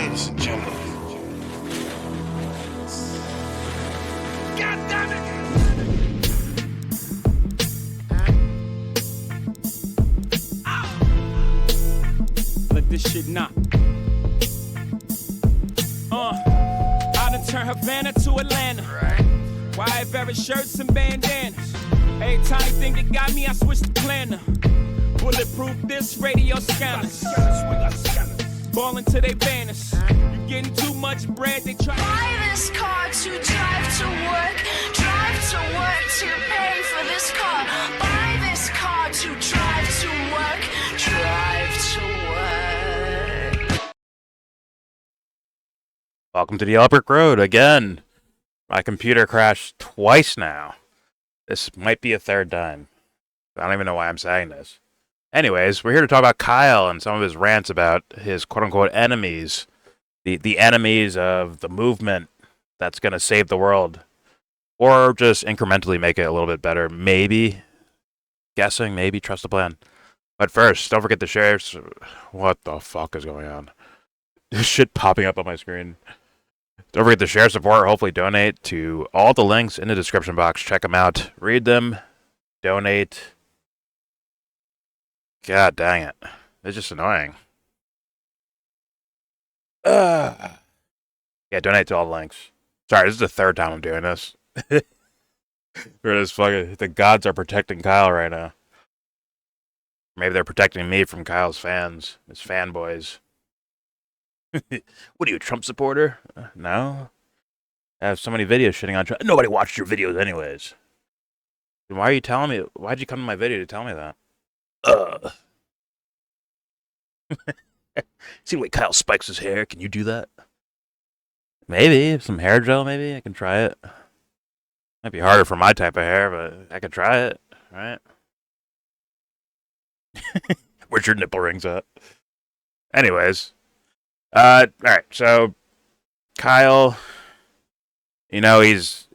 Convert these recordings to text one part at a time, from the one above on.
ladies and gentlemen. God damn it! Let this shit knock. I done turn Havana to Atlanta. Right. Wide Barrett shirts and bandanas. Every tiny thing that got me, I switched the planner. Bulletproof this radio scanners. Ballin' till they banners. You getting too much bread, they try. Buy this car to drive to work. Drive to work to pay for this car. Buy this car to drive to work. Drive to work. Welcome to the Yellow Brick Road again. My computer crashed twice now. This might be a third time. I don't even know why I'm saying this. Anyways, we're here to talk about Kyle and some of his rants about his quote-unquote enemies. The enemies of the movement that's going to save the world. Or just incrementally make it a little bit better. Maybe. Guessing, maybe. Trust the plan. But first, don't forget the shares. What the fuck is going on? This shit popping up on my screen. Don't forget to share, support, or hopefully donate to all the links in the description box. Check them out. Read them. Donate. God dang it. It's just annoying. Yeah, donate to all the links. Sorry, this is the third time I'm doing this. The gods are protecting Kyle right now. Maybe they're protecting me from Kyle's fans. His fanboys. What are you, a Trump supporter? No. I have so many videos shitting on Trump. Nobody watched your videos anyways. Then why are you telling me? Why'd you come to my video to tell me that? See the way Kyle spikes his hair? Can you do that? Maybe. Some hair gel, maybe? I can try it. Might be harder for my type of hair, but I could try it, right? Where's your nipple rings at? Anyways. Alright, so Kyle, you know, he's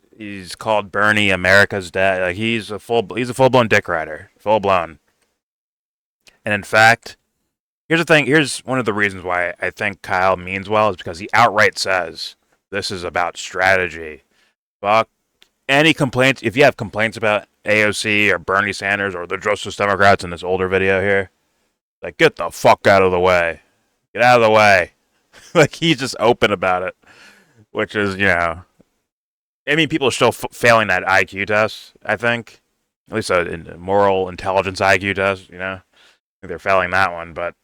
called Bernie America's dad. Like he's a full-blown dick rider. Full blown. And in fact, here's the thing, here's one of the reasons why I think Kyle means well is because he outright says this is about strategy. Fuck any complaints. If you have complaints about AOC or Bernie Sanders or the Justice Democrats in this older video here, like get the fuck out of the way. Get out of the way. Like, he's just open about it, which is, you know, I mean, people are still failing that IQ test, I think. At least a moral intelligence IQ test, you know. I think they're failing that one, but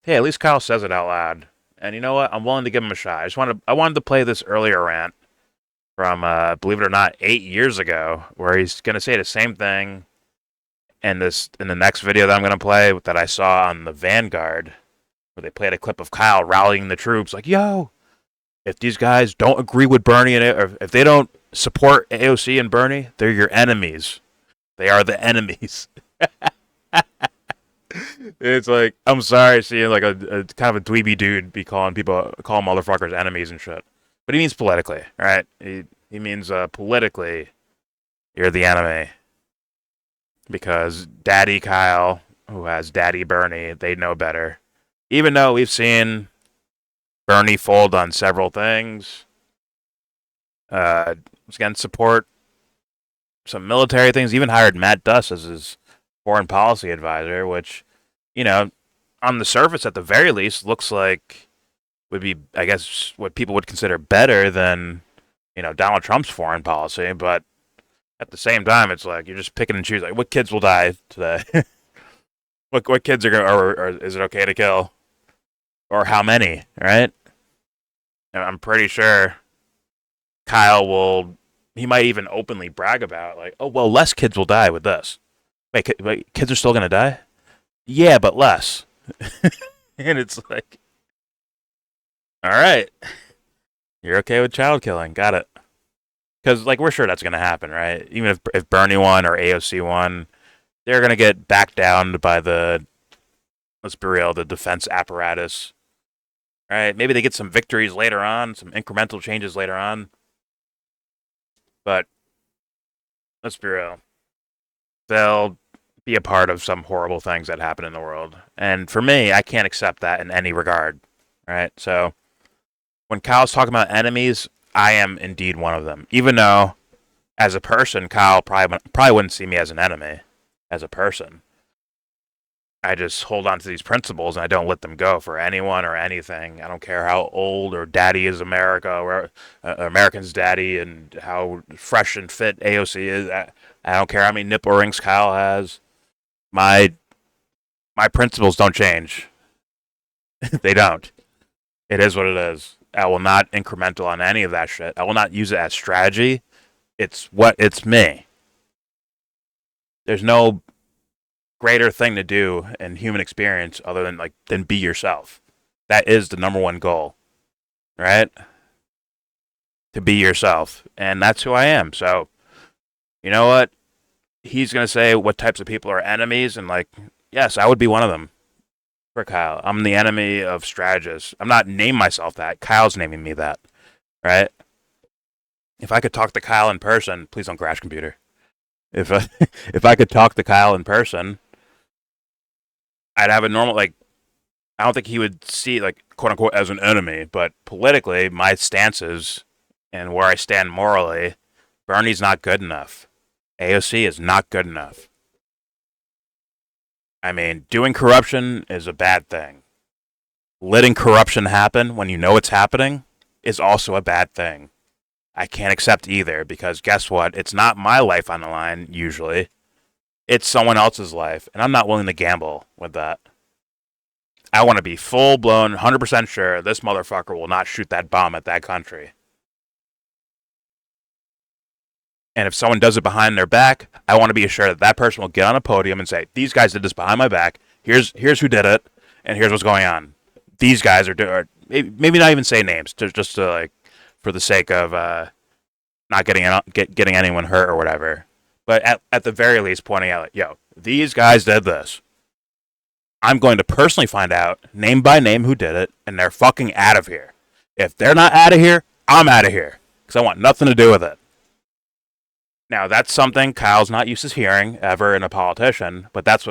hey, at least Kyle says it out loud. And you know what? I'm willing to give him a shot. I wanted to play this earlier rant from, believe it or not, 8 years ago, where he's going to say the same thing in the next video that I'm going to play that I saw on the Vanguard, where they played a clip of Kyle rallying the troops, like, yo, if these guys don't agree with Bernie, or if they don't support AOC and Bernie, they're your enemies. They are the enemies. It's like, I'm sorry seeing like a kind of a dweeby dude be call motherfuckers enemies and shit. But he means politically, right? He means politically, you're the enemy. Because Daddy Kyle, who has Daddy Bernie, they know better. Even though we've seen Bernie fold on several things, again, support some military things, even hired Matt Duss as his foreign policy advisor, which, you know, on the surface at the very least looks like would be, I guess, what people would consider better than, you know, Donald Trump's foreign policy, but at the same time, it's like you're just picking and choosing, like, what kids will die today? what kids are going to, or is it okay to kill? Or how many, right? And I'm pretty sure Kyle he might even openly brag about, like, oh, well, less kids will die with this. Wait, kids are still going to die? Yeah, but less. And it's like, all right. You're okay with child killing. Got it. Because, like, we're sure that's going to happen, right? Even if Bernie won or AOC won, they're going to get backed down by let's be real, the defense apparatus. Right? Maybe they get some victories later on, some incremental changes later on. But let's be real. They'll be a part of some horrible things that happen in the world. And for me, I can't accept that in any regard. Right? So when Kyle's talking about enemies, I am indeed one of them. Even though, as a person, Kyle probably wouldn't see me as an enemy. As a person, I just hold on to these principles and I don't let them go for anyone or anything. I don't care how old or daddy is America or American's daddy and how fresh and fit AOC is. I don't care how many nipple rings Kyle has. My principles don't change. They don't. It is what it is. I will not incremental on any of that shit. I will not use it as strategy. It's me. There's no greater thing to do in human experience other than be yourself. That is the number one goal, right? To be yourself, and that's who I am. So, you know what? He's gonna say what types of people are enemies, and yes, I would be one of them. For Kyle, I'm the enemy of strategists. I'm not naming myself that. Kyle's naming me that, right? If I could talk to Kyle in person, please don't crash computer. If if I could talk to Kyle in person, I'd have a normal I don't think he would see quote unquote as an enemy, but politically, my stances and where I stand morally, Bernie's not good enough. AOC is not good enough. I mean, doing corruption is a bad thing. Letting corruption happen when you know it's happening is also a bad thing. I can't accept either because guess what? It's not my life on the line, usually. It's someone else's life, and I'm not willing to gamble with that. I want to be full-blown, 100% sure this motherfucker will not shoot that bomb at that country. And if someone does it behind their back, I want to be assured that that person will get on a podium and say, these guys did this behind my back. Here's who did it, and here's what's going on. These guys are maybe not even say names, just to for the sake of not getting anyone hurt or whatever. But at the very least, pointing out, yo, these guys did this. I'm going to personally find out, name by name, who did it, and they're fucking out of here. If they're not out of here, I'm out of here. Because I want nothing to do with it. Now, that's something Kyle's not used to hearing ever in a politician, but that'd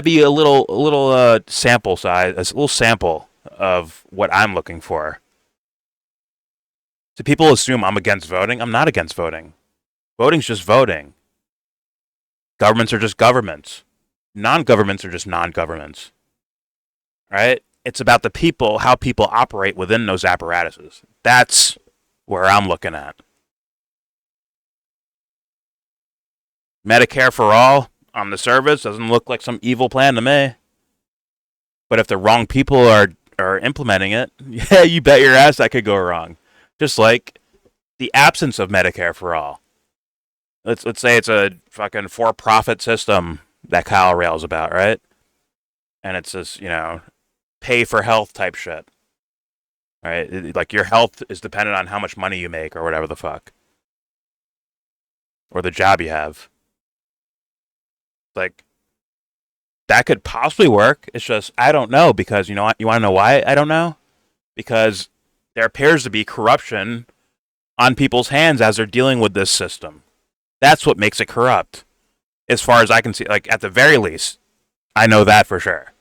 be a little sample size, a little sample of what I'm looking for. So people assume I'm against voting. I'm not against voting. Voting's just voting. Governments are just governments. Non-governments are just non-governments. Right? It's about the people, how people operate within those apparatuses. That's where I'm looking at. Medicare for all on the surface doesn't look like some evil plan to me. But if the wrong people are implementing it, yeah, you bet your ass that could go wrong. Just like the absence of Medicare for all. Let's say it's a fucking for-profit system that Kyle rails about, right? And it's this, pay for health type shit. Right? Like your health is dependent on how much money you make or whatever the fuck. Or the job you have. That could possibly work. It's just I don't know because you want to know why I don't know? Because there appears to be corruption on people's hands as they're dealing with this system. That's what makes it corrupt. As far as I can see, at the very least, I know that for sure.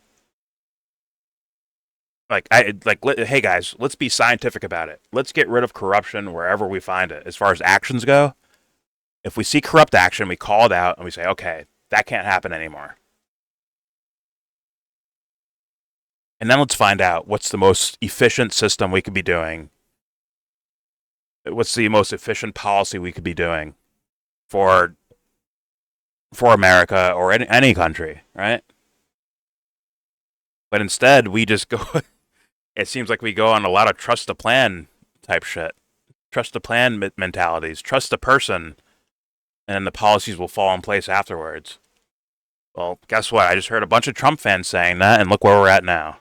Hey guys, let's be scientific about it. Let's get rid of corruption wherever we find it. As far as actions go, if we see corrupt action, we call it out and we say, okay, that can't happen anymore. And then let's find out what's the most efficient system we could be doing. What's the most efficient policy we could be doing for America or any country, right? But instead, we just go... It seems like we go on a lot of trust the plan type shit. Trust the plan mentalities. Trust the person. And the policies will fall in place afterwards. Well, guess what? I just heard a bunch of Trump fans saying that, and look where we're at now.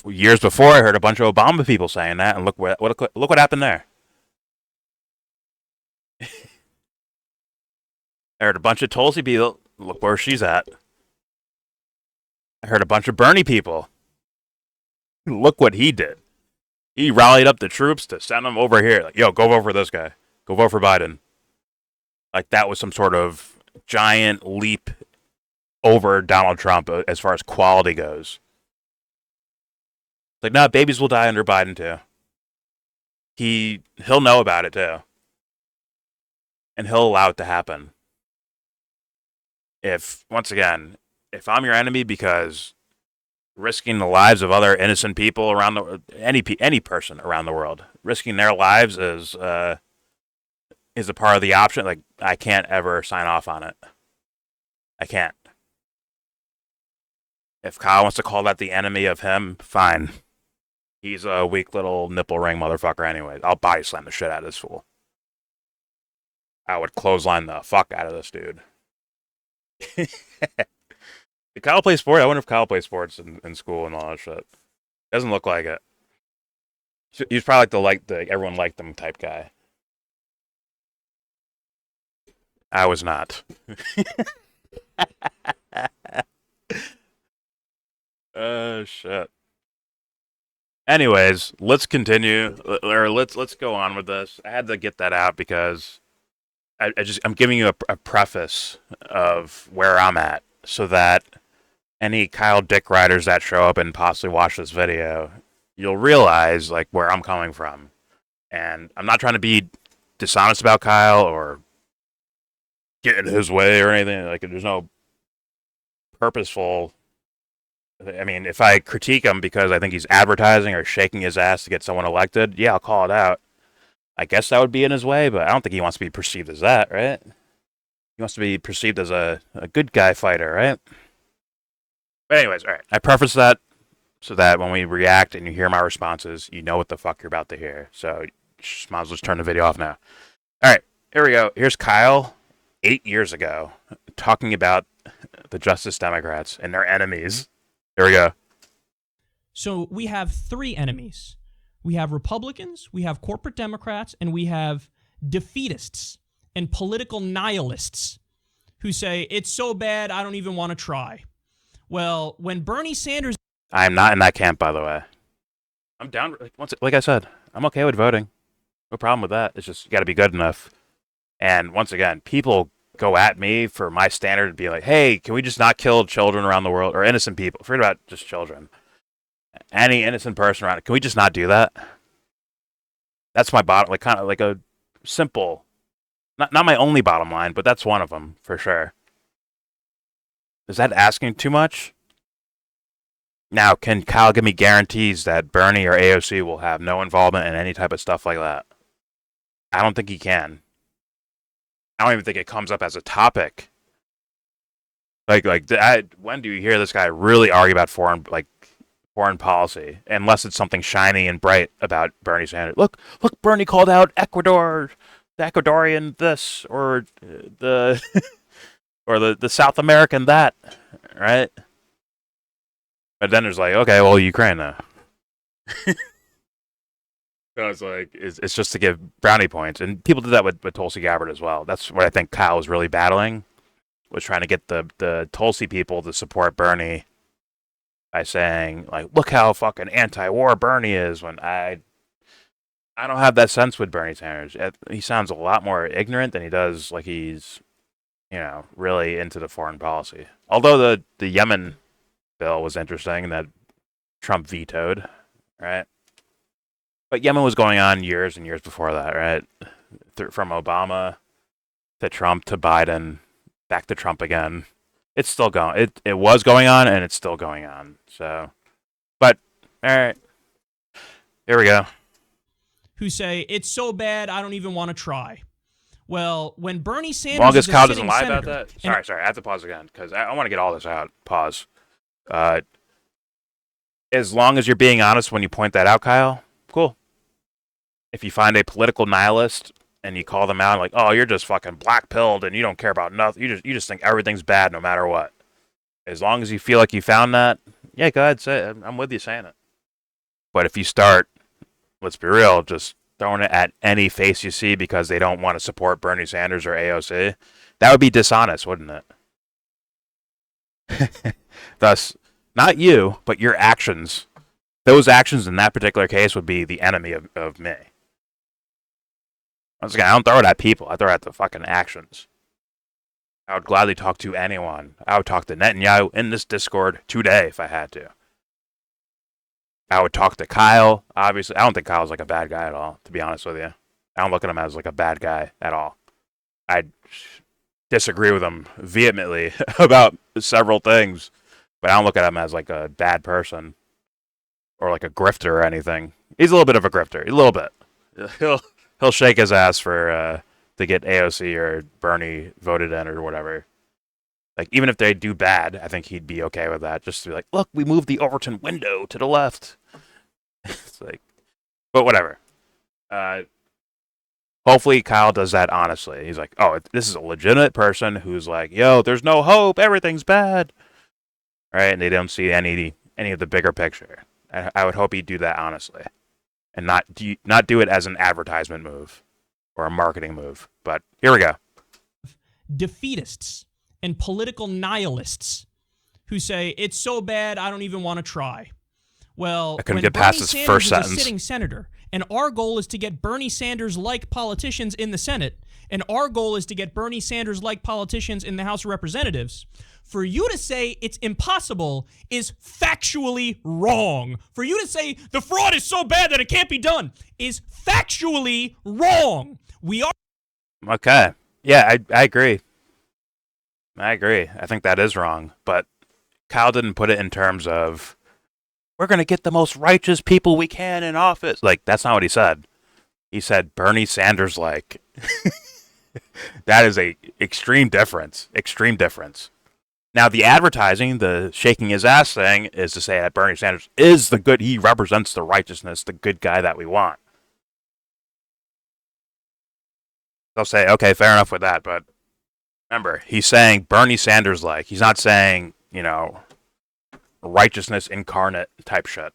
Years before, I heard a bunch of Obama people saying that, and look what happened there. I heard a bunch of Tulsi people. Look where she's at. I heard a bunch of Bernie people. Look what he did. He rallied up the troops to send them over here. Yo, go vote for this guy. Go vote for Biden. That was some sort of giant leap over Donald Trump as far as quality goes. Like, no, babies will die under Biden too. He'll know about it too, and he'll allow it to happen. If I'm your enemy because risking the lives of other innocent people around any person around the world, risking their lives is a part of the option. Like, I can't ever sign off on it. I can't. If Kyle wants to call that the enemy of him, fine. He's a weak little nipple ring motherfucker anyway. I'll body slam the shit out of this fool. I would clothesline the fuck out of this dude. Did Kyle play sport? I wonder if Kyle plays sports in school and all that shit. Doesn't look like it. He's probably like the everyone liked him type guy. I was not. Shit. Anyways, let's continue, or let's go on with this. I had to get that out because I'm giving you a preface of where I'm at, so that any Kyle Dick riders that show up and possibly watch this video, you'll realize like where I'm coming from. And I'm not trying to be dishonest about Kyle or get in his way or anything. Like, there's no purposeful. I mean, if I critique him because I think he's advertising or shaking his ass to get someone elected, yeah, I'll call it out. I guess that would be in his way, but I don't think he wants to be perceived as that, right? He wants to be perceived as a good guy fighter, right? But anyways, all right. I preface that so that when we react and you hear my responses, you know what the fuck you're about to hear. So just might as well just turn the video off now. All right, here we go. Here's Kyle 8 years ago talking about the Justice Democrats and their enemies. Here we go. So we have three enemies. We have Republicans, we have corporate Democrats, and we have defeatists and political nihilists who say, it's so bad, I don't even want to try. Well, when Bernie Sanders... I am not in that camp, by the way. I'm down... Like I said, I'm okay with voting. No problem with that. It's just, you got to be good enough. And once again, people go at me for my standard and be like, hey, can we just not kill children around the world, or innocent people? Forget about just children. Any innocent person around, can we just not do that? That's my bottom, like, kind of like a simple, not my only bottom line, but that's one of them for sure. Is that asking too much? Now, can Kyle give me guarantees that Bernie or AOC will have no involvement in any type of stuff like that? I don't think he can. I don't even think it comes up as a topic. When do you hear this guy really argue about foreign policy? Unless it's something shiny and bright about Bernie Sanders. Look, Bernie called out Ecuador, the Ecuadorian this, or the or the South American that, right? But then there's like, okay, well, Ukraine now. So it's like, it's just to give brownie points. And people did that with Tulsi Gabbard as well. That's what I think Kyle was really battling, was trying to get the Tulsi people to support Bernie by saying, like, look how fucking anti-war Bernie is, when I don't have that sense with Bernie Sanders. He sounds a lot more ignorant than he does like he's, really into the foreign policy. Although the Yemen bill was interesting that Trump vetoed, right? But Yemen was going on years and years before that, right? From Obama to Trump to Biden, back to Trump again. It's still going. It was going on, and it's still going on. So, but all right, here we go. Who say it's so bad I don't even want to try. Well, when Bernie Sanders, long as Kyle doesn't lie senator, about that. Sorry, I have to pause again because I want to get all this out. Pause. As long as you're being honest when you point that out, Kyle, cool. If you find a political nihilist and you call them out like, oh, you're just fucking black-pilled and you don't care about nothing, you just think everything's bad no matter what. As long as you feel like you found that, yeah, go ahead, say it. I'm with you saying it. But if you start, let's be real, just throwing it at any face you see because they don't want to support Bernie Sanders or AOC, that would be dishonest, wouldn't it? Thus, not you, but your actions. Those actions in that particular case would be the enemy of me. Once again, I don't throw it at people. I throw it at the fucking actions. I would gladly talk to anyone. I would talk to Netanyahu in this Discord today if I had to. I would talk to Kyle. Obviously, I don't think Kyle's like a bad guy at all, to be honest with you. I don't look at him as like a bad guy at all. I disagree with him vehemently about several things, but I don't look at him as like a bad person or like a grifter or anything. He's a little bit of a grifter, a little bit. He'll shake his ass for to get AOC or Bernie voted in or whatever. Like, even if they do bad, I think he'd be okay with that. Just to be like, look, we moved the Overton window to the left. It's like, but whatever. Hopefully Kyle does that honestly. He's like, oh, this is a legitimate person who's like, yo, there's no hope, everything's bad. Right? And they don't see any of the bigger picture. I would hope he'd do that honestly. And not do it as an advertisement move or a marketing move. But here we go. Defeatists and political nihilists who say, it's so bad, I don't even want to try. Well, I couldn't when get Bernie past his Sanders first is sentence. a sitting senator, and our goal is to get Bernie Sanders-like politicians in the Senate, and our goal is to get Bernie Sanders-like politicians in the House of Representatives, for you to say it's impossible is factually wrong. For you to say the fraud is so bad that it can't be done is factually wrong. We are... Okay. Yeah, I agree. I agree. I think that is wrong. But Kyle didn't put it in terms of, we're going to get the most righteous people we can in office. Like, that's not what he said. He said Bernie Sanders-like. That is a extreme difference. Extreme difference. Now, the advertising, the shaking his ass thing, is to say that Bernie Sanders is the good, he represents the righteousness, the good guy that we want. They'll say, okay, fair enough with that, but remember, he's saying Bernie Sanders-like. He's not saying, righteousness incarnate type shit.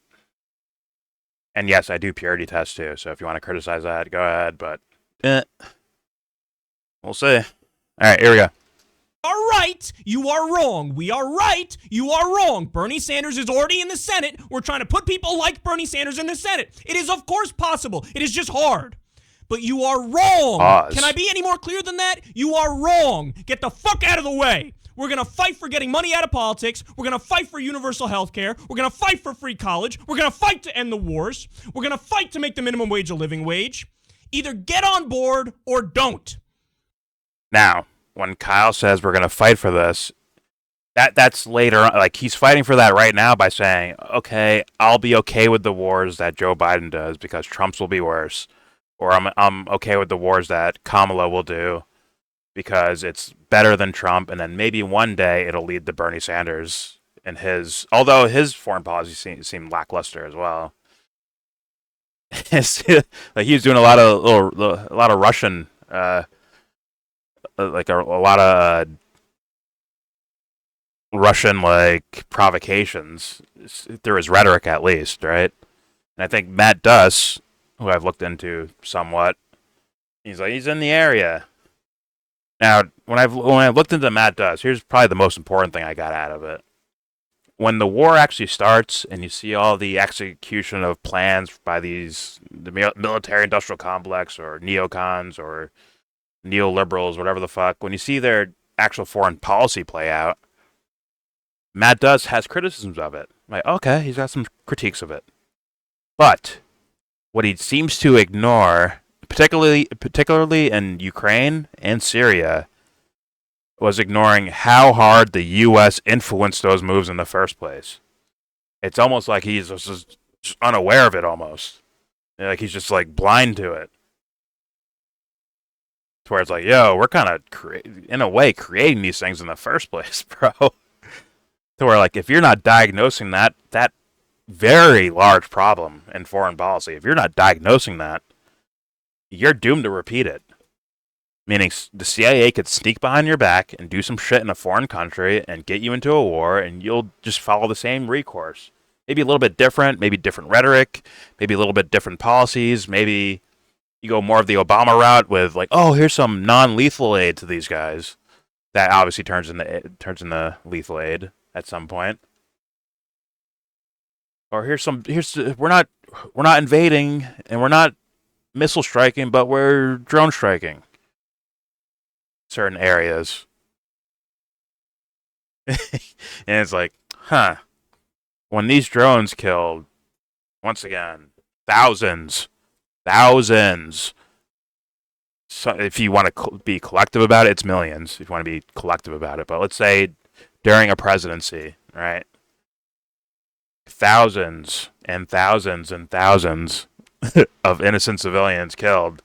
And yes, I do purity test too, so if you want to criticize that, go ahead, but we'll see. All right, here we go. Are right, you are wrong. We are right, you are wrong. Bernie Sanders is already in the Senate. We're trying to put people like Bernie Sanders in the Senate. It is, of course, possible. It is just hard. But you are wrong. Pause. Can I be any more clear than that? You are wrong. Get the fuck out of the way. We're going to fight for getting money out of politics. We're going to fight for universal health care. We're going to fight for free college. We're going to fight to end the wars. We're going to fight to make the minimum wage a living wage. Either get on board or don't. Now, when Kyle says we're going to fight for this, that's later on. Like, he's fighting for that right now by saying, okay, I'll be okay with the wars that Joe Biden does because Trump's will be worse. Or I'm okay with the wars that Kamala will do because it's better than Trump, and then maybe one day it'll lead to Bernie Sanders and although his foreign policy seemed lackluster as well. Like, he was doing a lot of Russian, like a lot of Russian like provocations through his rhetoric, at least, right? And I think Matt Duss, who I've looked into somewhat, he's in the area. Now, when I've looked into Matt Duss, here's probably the most important thing I got out of it. When the war actually starts and you see all the execution of plans by the military-industrial complex or neocons or neoliberals, whatever the fuck, when you see their actual foreign policy play out, Matt Duss has criticisms of it. Like, okay, he's got some critiques of it. But what he seems to ignore, particularly in Ukraine and Syria, was ignoring how hard the U.S. influenced those moves in the first place. It's almost like he's just unaware of it, almost. Like, he's just like blind to it. To where it's like, yo, we're kind of, in a way, creating these things in the first place, bro. To where, like, if you're not diagnosing that very large problem in foreign policy, if you're not diagnosing that, you're doomed to repeat it. Meaning the CIA could sneak behind your back and do some shit in a foreign country and get you into a war, and you'll just follow the same recourse. Maybe a little bit different, maybe different rhetoric, maybe a little bit different policies, maybe you go more of the Obama route with like, oh, here's some non-lethal aid to these guys. That obviously turns into lethal aid at some point. Or we're not invading and we're not missile striking, but we're drone striking certain areas. And it's like, when these drones kill once again, thousands. So if you want to be collective about it, it's millions. If you want to be collective about it, but let's say during a presidency, right? Thousands and thousands and thousands of innocent civilians killed.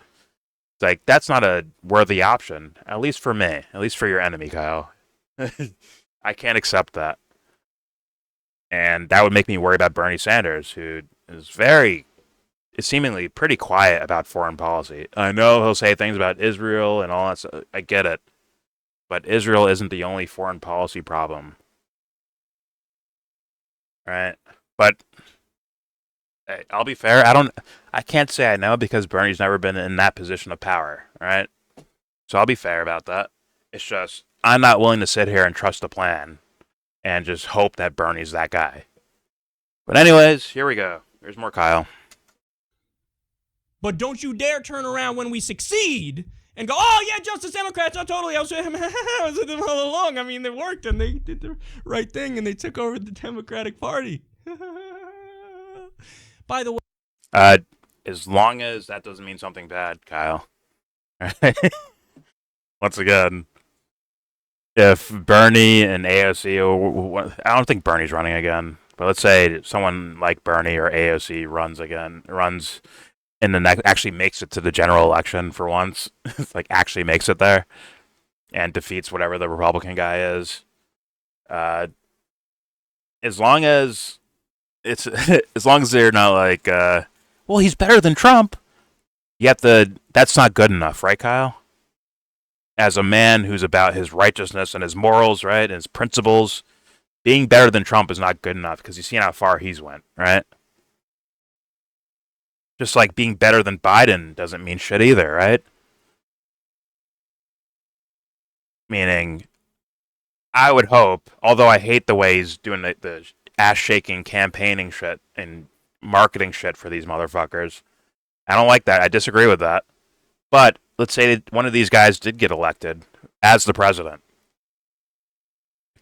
It's like, that's not a worthy option, at least for me, at least for your enemy, Kyle. I can't accept that. And that would make me worry about Bernie Sanders, who is seemingly pretty quiet about foreign policy. I know he'll say things about Israel and all that stuff. I get it. But Israel isn't the only foreign policy problem. Right? But hey, I'll be fair. I can't say I know because Bernie's never been in that position of power. Right? So I'll be fair about that. It's just, I'm not willing to sit here and trust the plan and just hope that Bernie's that guy. But anyways, here we go. Here's more Kyle. But don't you dare turn around when we succeed and go, oh, yeah, Justice Democrats, I was with them all along. I mean, they worked and they did the right thing and they took over the Democratic Party. By the way. As long as that doesn't mean something bad, Kyle. Once again, if Bernie and AOC, I don't think Bernie's running again, but let's say someone like Bernie or AOC runs in the next, actually makes it to the general election for once, like actually makes it there, and defeats whatever the Republican guy is. As long as they're not like, well, he's better than Trump. That's not good enough, right, Kyle? As a man who's about his righteousness and his morals, right, and his principles, being better than Trump is not good enough because you've seen how far he's went, right? Just like being better than Biden doesn't mean shit either, right? Meaning, I would hope, although I hate the way he's doing the ass-shaking campaigning shit and marketing shit for these motherfuckers. I don't like that. I disagree with that. But let's say that one of these guys did get elected as the president.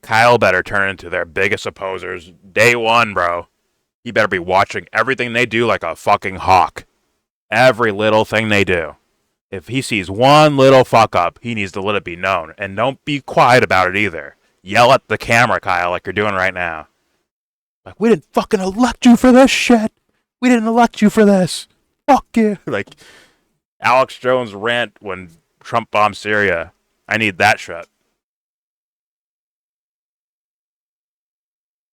Kyle better turn into their biggest opposers day one, bro. He better be watching everything they do like a fucking hawk. Every little thing they do. If he sees one little fuck up, he needs to let it be known. And don't be quiet about it either. Yell at the camera, Kyle, like you're doing right now. Like, we didn't fucking elect you for this shit. We didn't elect you for this. Fuck you. Like, Alex Jones rant when Trump bombed Syria. I need that shit.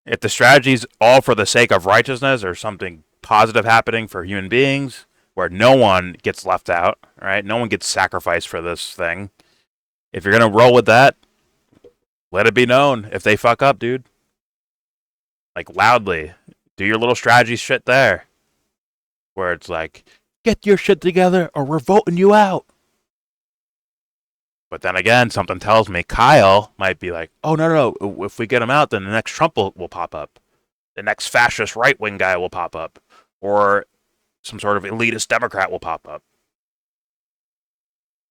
If the strategy's all for the sake of righteousness or something positive happening for human beings, where no one gets left out, right? No one gets sacrificed for this thing. If you're going to roll with that, let it be known if they fuck up, dude. Like, loudly. Do your little strategy shit there. Where it's like, get your shit together or we're voting you out. But then again, something tells me Kyle might be like, oh, no. If we get him out, then the next Trump will pop up. The next fascist right-wing guy will pop up. Or some sort of elitist Democrat will pop up.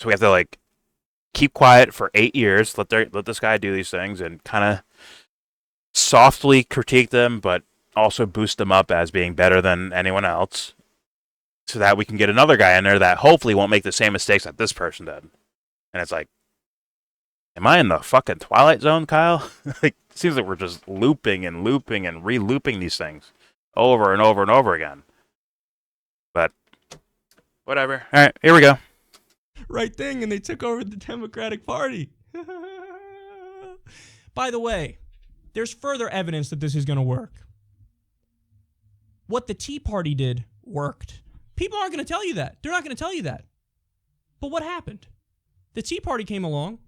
So we have to, like, keep quiet for 8 years, let this guy do these things, and kind of softly critique them, but also boost them up as being better than anyone else, so that we can get another guy in there that hopefully won't make the same mistakes that this person did. And it's like, am I in the fucking Twilight Zone, Kyle? Like, it seems like we're just looping and re-looping these things over and over and over again. But whatever. All right, here we go. Right thing, and they took over the Democratic Party. By the way, there's further evidence that this is going to work. What the Tea Party did worked. People aren't going to tell you that. They're not going to tell you that. But what happened? The Tea Party came along.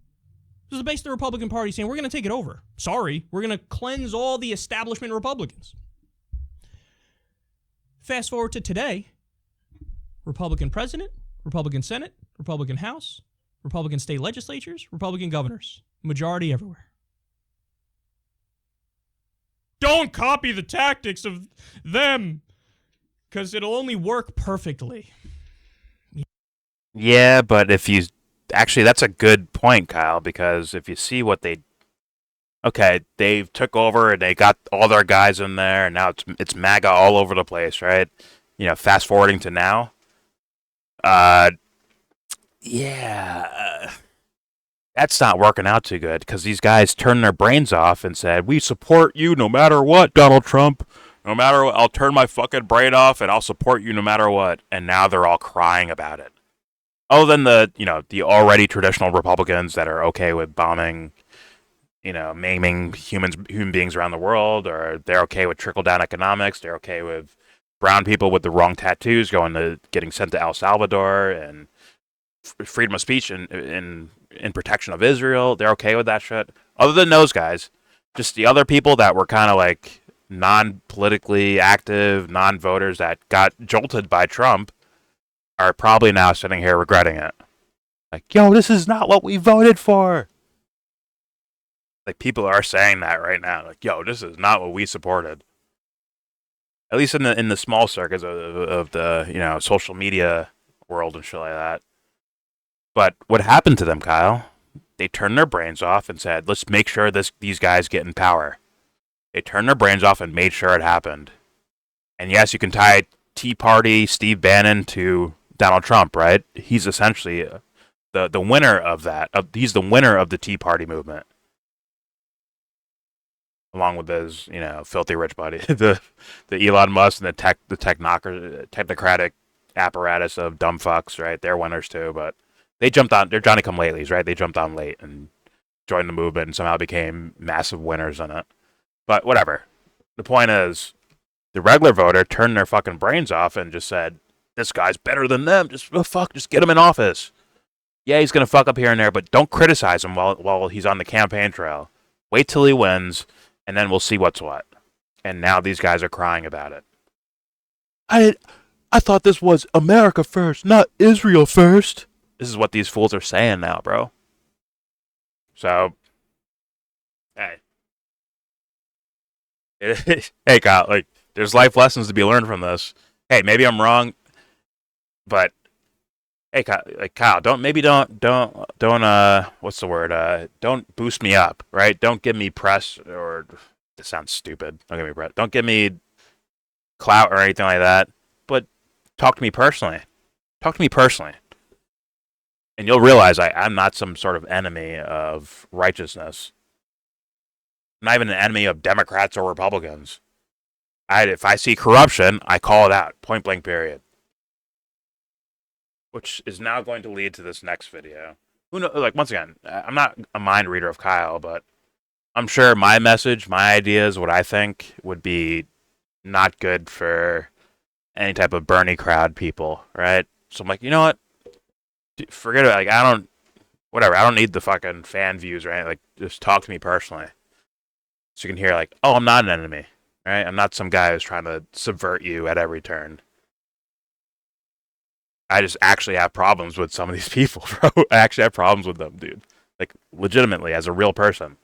This is basically the Republican Party saying, we're going to take it over. Sorry, we're going to cleanse all the establishment Republicans. Fast forward to today. Republican president, Republican Senate, Republican House, Republican state legislatures, Republican governors. Majority everywhere. Don't copy the tactics of them, because it'll only work perfectly. Yeah, but if you... Actually, that's a good point, Kyle, because if you see what they... okay, they took over and they got all their guys in there, and now it's MAGA all over the place, right? Fast forwarding to now. Yeah, that's not working out too good because these guys turned their brains off and said, "We support you no matter what, Donald Trump. No matter what, I'll turn my fucking brain off and I'll support you no matter what." And now they're all crying about it. Other than the already traditional Republicans that are okay with bombing, maiming human beings around the world, or they're okay with trickle down economics. They're okay with brown people with the wrong tattoos getting sent to El Salvador and freedom of speech and protection of Israel. They're okay with that shit. Other than those guys, just the other people that were kind of like non-politically active, non-voters that got jolted by Trump are probably now sitting here regretting it. Like, yo, this is not what we voted for. Like, people are saying that right now. Like, yo, this is not what we supported. At least in the small circuits of the social media world and shit like that. But what happened to them, Kyle? They turned their brains off and said, let's make sure these guys get in power. They turned their brains off and made sure it happened. And yes, you can tie Tea Party Steve Bannon to Donald Trump, right? He's essentially the winner of that. He's the winner of the Tea Party movement, along with his filthy rich buddy, the Elon Musk and the technocratic apparatus of dumb fucks, right? They're winners too, but they jumped on. They're Johnny Come Latelys, right? They jumped on late and joined the movement and somehow became massive winners in it. But whatever. The point is, the regular voter turned their fucking brains off and just said, this guy's better than them. Just get him in office. Yeah, he's gonna fuck up here and there, but don't criticize him while he's on the campaign trail. Wait till he wins, and then we'll see what's what. And now these guys are crying about it. I thought this was America first, not Israel first. This is what these fools are saying now, bro. So, hey. Hey, Kyle, like, there's life lessons to be learned from this. Hey, maybe I'm wrong, but hey, Kyle, don't what's the word? Don't boost me up, right? Don't give me press, or this sounds stupid. Don't give me press. Don't give me clout or anything like that. But talk to me personally. And you'll realize I'm not some sort of enemy of righteousness. I'm not even an enemy of Democrats or Republicans. If I see corruption, I call it out. Point blank, period. Which is now going to lead to this next video. Who knows? Like, once again, I'm not a mind reader of Kyle, but I'm sure my message, my ideas, what I think would be not good for any type of Bernie crowd people, right? So I'm like, you know what? Forget it. Like, I don't need the fucking fan views, right? Like, just talk to me personally. So you can hear, like, oh, I'm not an enemy, right? I'm not some guy who's trying to subvert you at every turn. I just actually have problems with some of these people, bro. I actually have problems with them, dude. Like, legitimately, as a real person.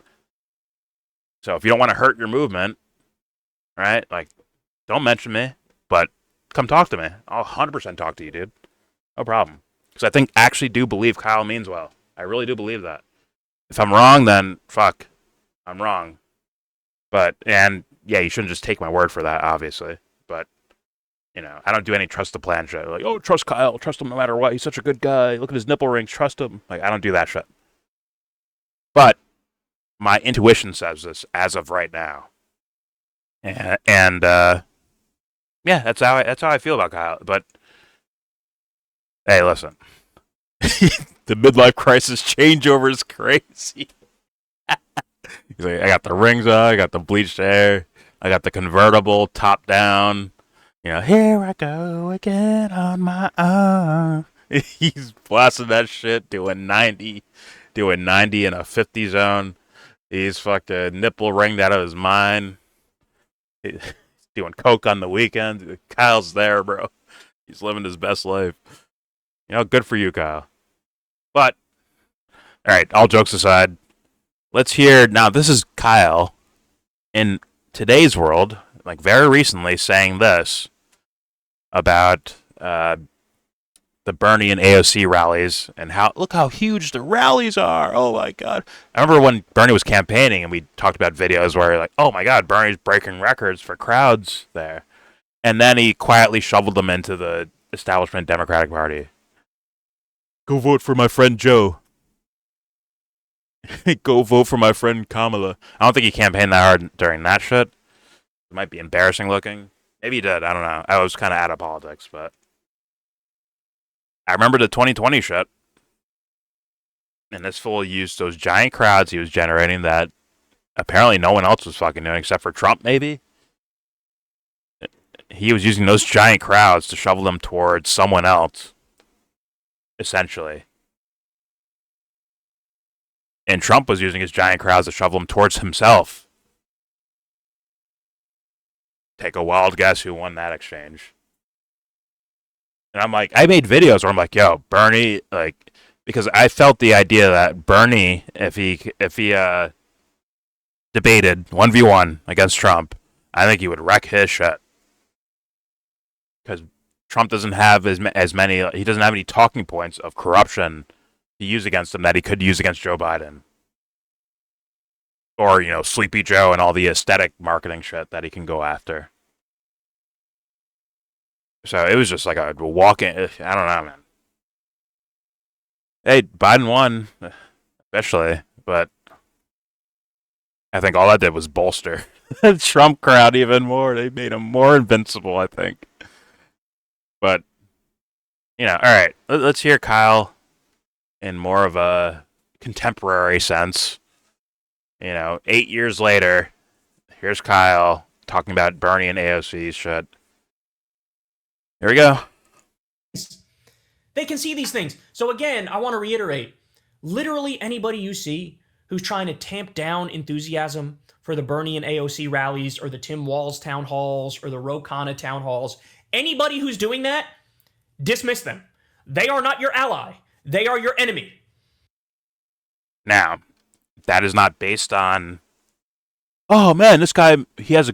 So if you don't want to hurt your movement, right? Like, don't mention me, but come talk to me. I'll 100% talk to you, dude. No problem. Because I actually do believe Kyle means well. I really do believe that. If I'm wrong, then fuck. I'm wrong. And yeah, you shouldn't just take my word for that, obviously. But, I don't do any trust the plan shit. Like, oh, trust Kyle. Trust him no matter what. He's such a good guy. Look at his nipple rings. Trust him. Like, I don't do that shit. But my intuition says this as of right now. Yeah, that's how I feel about Kyle. But hey, listen. The midlife crisis changeover is crazy. He's like, I got the rings on, I got the bleached hair, I got the convertible top down. Here I go again on my own. He's blasting that shit, doing 90 in a 50 zone. He's fucking nipple ringed out of his mind. He's doing coke on the weekend. Kyle's there, bro. He's living his best life. Good for you, Kyle. But, all right, all jokes aside, let's hear, now this is Kyle in today's world, like very recently, saying this about the Bernie and AOC rallies and look how huge the rallies are. Oh my God. I remember when Bernie was campaigning and we talked about videos where like, oh my God, Bernie's breaking records for crowds there. And then he quietly shoveled them into the establishment Democratic Party. Go vote for my friend Joe. Go vote for my friend Kamala. I don't think he campaigned that hard during that shit. It might be embarrassing looking. Maybe he did. I don't know. I was kind of out of politics, but I remember the 2020 shit. And this fool used those giant crowds he was generating that apparently no one else was fucking doing except for Trump, maybe. He was using those giant crowds to shovel them towards someone else, essentially. And Trump was using his giant crowds to shovel them towards himself. Take a wild guess who won that exchange. And I'm like, I made videos where I'm like, yo, Bernie, like, because I felt the idea that Bernie, if he debated 1v1 against Trump, I think he would wreck his shit. Because Trump doesn't have as many, he doesn't have any talking points of corruption to use against him that he could use against Joe Biden. Or, Sleepy Joe and all the aesthetic marketing shit that he can go after. So it was just like a walk-in, I don't know, man. Hey, Biden won, especially, but I think all that did was bolster the Trump crowd even more. They made him more invincible, I think. But, all right, let's hear Kyle in more of a contemporary sense. 8 years later, here's Kyle talking about Bernie and AOC shit. Here we go. They can see these things. So again, I want to reiterate, literally anybody you see who's trying to tamp down enthusiasm for the Bernie and AOC rallies or the Tim Walz town halls or the Ro Khanna town halls, anybody who's doing that, dismiss them. They are not your ally. They are your enemy. Now, that is not based on, oh man, this guy has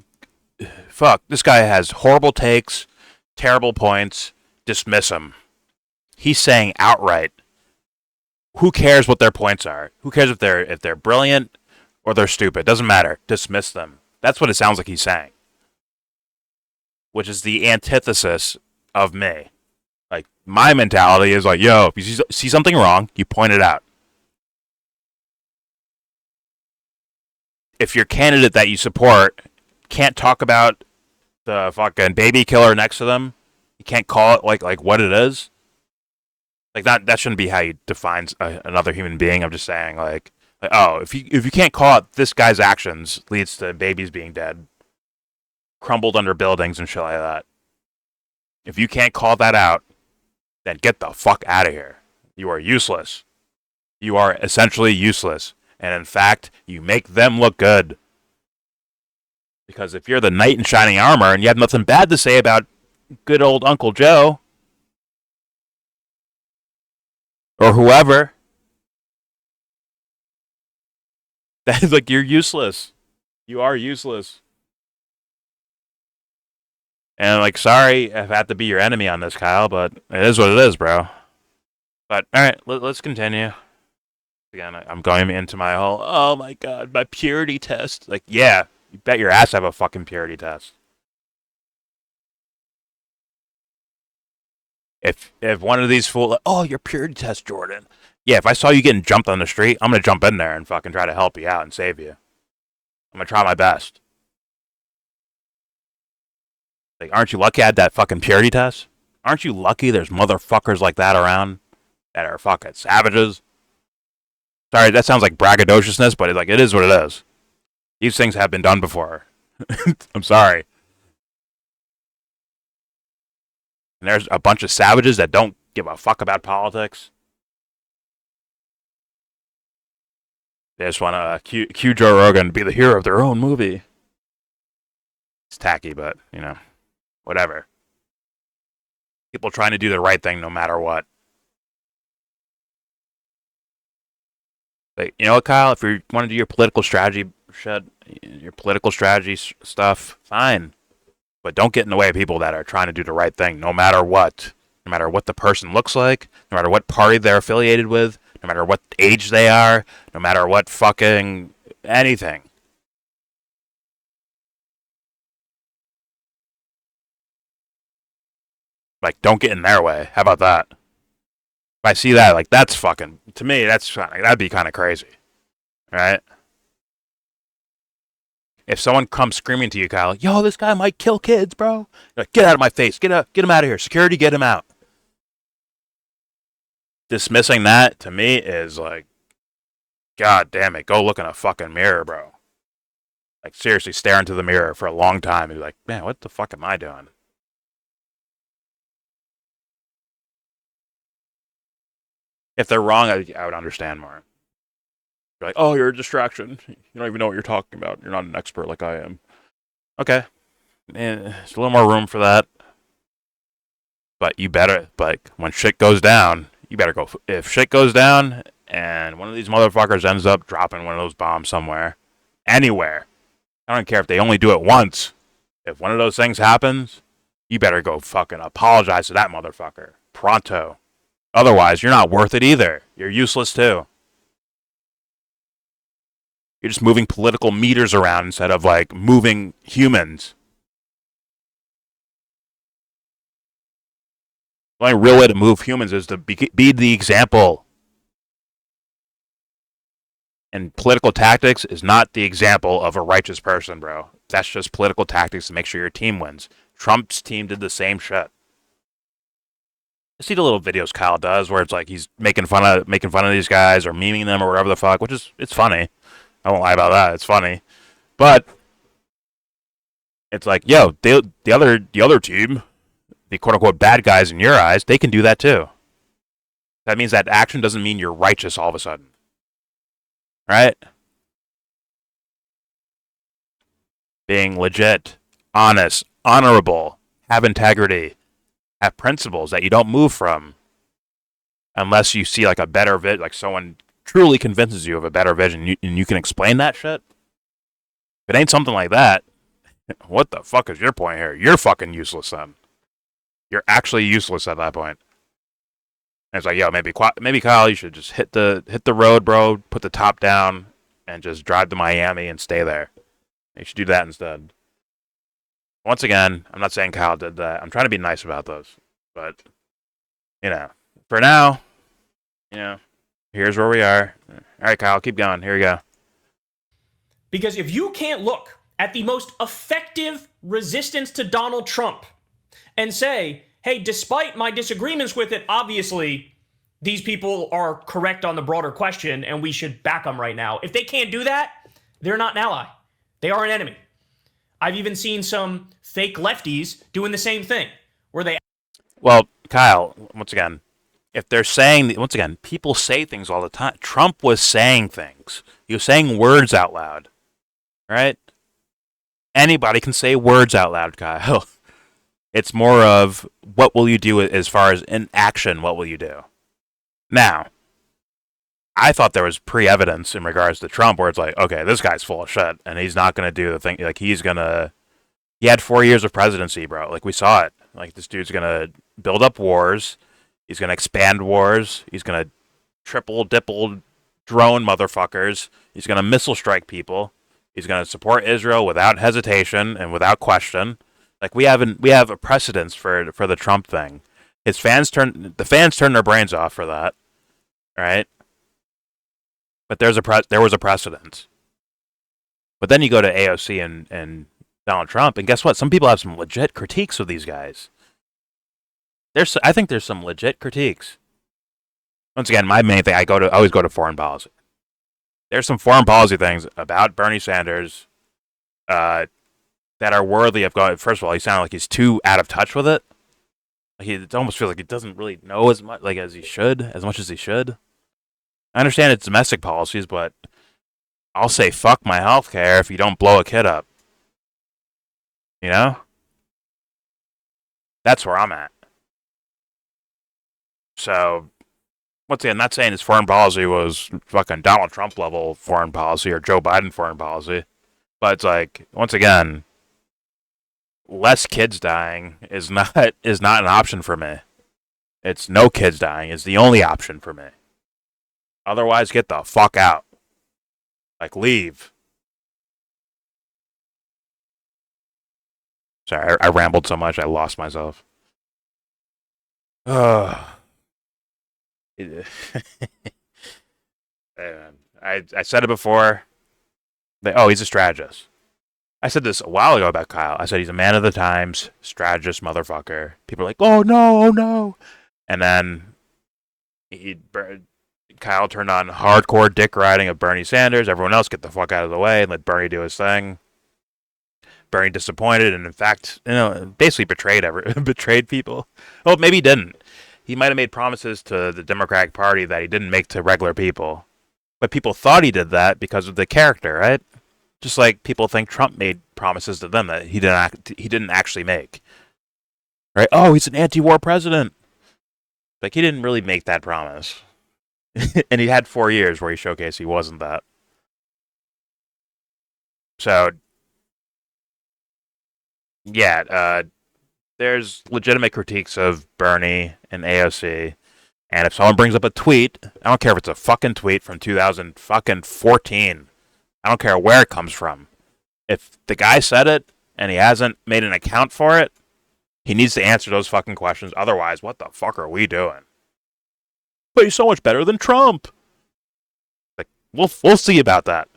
horrible takes, terrible points, dismiss him. He's saying outright, who cares what their points are? Who cares if they're brilliant or they're stupid? Doesn't matter. Dismiss them. That's what it sounds like he's saying. Which is the antithesis of me. Like, my mentality is like, yo, if you see something wrong, you point it out. If your candidate that you support can't talk about the fucking baby killer next to them, you can't call it like what it is. Like that shouldn't be how you define another human being. I'm just saying like oh, if you can't call it this guy's actions leads to babies being dead, crumbled under buildings and shit like that. If you can't call that out, then get the fuck out of here. You are useless. You are essentially useless. And in fact, you make them look good. Because if you're the knight in shining armor and you have nothing bad to say about good old Uncle Joe, or whoever, that is like, you're useless. You are useless. And like, sorry if I have to be your enemy on this, Kyle, but it is what it is, bro. But alright, let's continue. Again, I'm going into my whole, oh my god, my purity test. Like, yeah, you bet your ass I have a fucking purity test. If one of these fools, like, oh, your purity test, Jordan. Yeah, if I saw you getting jumped on the street, I'm going to jump in there and fucking try to help you out and save you. I'm going to try my best. Like, aren't you lucky I had that fucking purity test? Aren't you lucky there's motherfuckers like that around that are fucking savages? Sorry, that sounds like braggadociousness, but it is what it is. These things have been done before. I'm sorry. And there's a bunch of savages that don't give a fuck about politics. They just want to cue Joe Rogan to be the hero of their own movie. It's tacky, but, whatever. People trying to do the right thing no matter what. But you know what, Kyle? If you want to do your political strategy shit, your political strategy stuff, fine. But don't get in the way of people that are trying to do the right thing no matter what. no matter what the person looks like, no matter what party they're affiliated with, no matter what age they are, no matter what fucking anything. Like, don't get in their way. How about that? If I see that, like, that's fucking, to me, that'd be kind of crazy. Right? If someone comes screaming to you, Kyle, yo, this guy might kill kids, bro. You're like, get out of my face. Get him out of here. Security, get him out. Dismissing that, to me, is like, God damn it. Go look in a fucking mirror, bro. Like, seriously, stare into the mirror for a long time and be like, man, what the fuck am I doing? If they're wrong, I would understand more. You're like, oh, you're a distraction. You don't even know what you're talking about. You're not an expert like I am. Okay. There's a little more room for that. But you better, like, when shit goes down, you better go. If shit goes down and one of these motherfuckers ends up dropping one of those bombs somewhere, anywhere, I don't care if they only do it once. If one of those things happens, you better go fucking apologize to that motherfucker. Pronto. Otherwise, you're not worth it either. You're useless too. You're just moving political meters around instead of, like, moving humans. The only real way to move humans is to be the example. And political tactics is not the example of a righteous person, bro. That's just political tactics to make sure your team wins. Trump's team did the same shit. I see the little videos Kyle does where it's like he's making fun of these guys or memeing them or whatever the fuck, which is, it's funny. I won't lie about that. It's funny. But it's like, yo, the other team, the quote unquote bad guys in your eyes, they can do that too. That means that action doesn't mean you're righteous all of a sudden. Right? Being legit, honest, honorable, have integrity, have principles that you don't move from unless you see like a better like someone truly convinces you of a better vision and you can explain that shit. If it ain't something like that, what the fuck is your point here? You're fucking useless then. You're actually useless at that point. And it's like, yo, maybe Kyle, you should just hit the road, bro, put the top down, and just drive to Miami and stay there. You should do that instead. Once again, I'm not saying Kyle did that. I'm trying to be nice about those. But, for now, here's where we are. All right, Kyle, keep going. Here we go. Because if you can't look at the most effective resistance to Donald Trump and say, hey, despite my disagreements with it, obviously, these people are correct on the broader question and we should back them right now. If they can't do that, they're not an ally. They are an enemy. I've even seen some fake lefties doing the same thing, where they... Well, Kyle, once again, if they're saying... Once again, people say things all the time. Trump was saying things. He was saying words out loud. Right? Anybody can say words out loud, Kyle. It's more of, what will you do as far as in action, what will you do? Now, I thought there was pre-evidence in regards to Trump where it's like, okay, this guy's full of shit, and he's not going to do the thing, like, he had 4 years of presidency, bro. Like, we saw it. Like, this dude's going to build up wars, he's going to expand wars, he's going to triple-dipple drone motherfuckers, he's going to missile strike people, he's going to support Israel without hesitation and without question. Like, we have a precedence for the Trump thing. The fans turn their brains off for that, right? But there was a precedence. But then you go to AOC and Donald Trump, and guess what? Some people have some legit critiques of these guys. I think there's some legit critiques. Once again, my main thing, I always go to foreign policy. There's some foreign policy things about Bernie Sanders that are worthy of going. First of all, he sounded like he's too out of touch with it. Like, it almost feels like he doesn't really know as much as he should. I understand it's domestic policies, but I'll say fuck my health care if you don't blow a kid up. You know? That's where I'm at. So, once again, not saying his foreign policy was fucking Donald Trump level foreign policy or Joe Biden foreign policy, but it's like, once again, less kids dying is not an option for me. It's no kids dying is the only option for me. Otherwise, get the fuck out. Like, leave. Sorry, I rambled so much I lost myself. I said it before. He's a strategist. I said this a while ago about Kyle. I said he's a man of the times, strategist motherfucker. People are like, oh no. And then Kyle turned on hardcore dick riding of Bernie Sanders. Everyone else get the fuck out of the way and let Bernie do his thing. Bernie disappointed and in fact, basically betrayed people. Well, maybe he didn't. He might have made promises to the Democratic Party that he didn't make to regular people. But people thought he did that because of the character, right? Just like people think Trump made promises to them that he didn't actually make. Right? Oh, he's an anti-war president. Like, he didn't really make that promise. And he had 4 years where he showcased he wasn't that. So, yeah, there's legitimate critiques of Bernie and AOC. And if someone brings up a tweet, I don't care if it's a fucking tweet from 2014. I don't care where it comes from. If the guy said it and he hasn't made an account for it, he needs to answer those fucking questions. Otherwise, what the fuck are we doing? But he's so much better than Trump. Like, we'll see about that.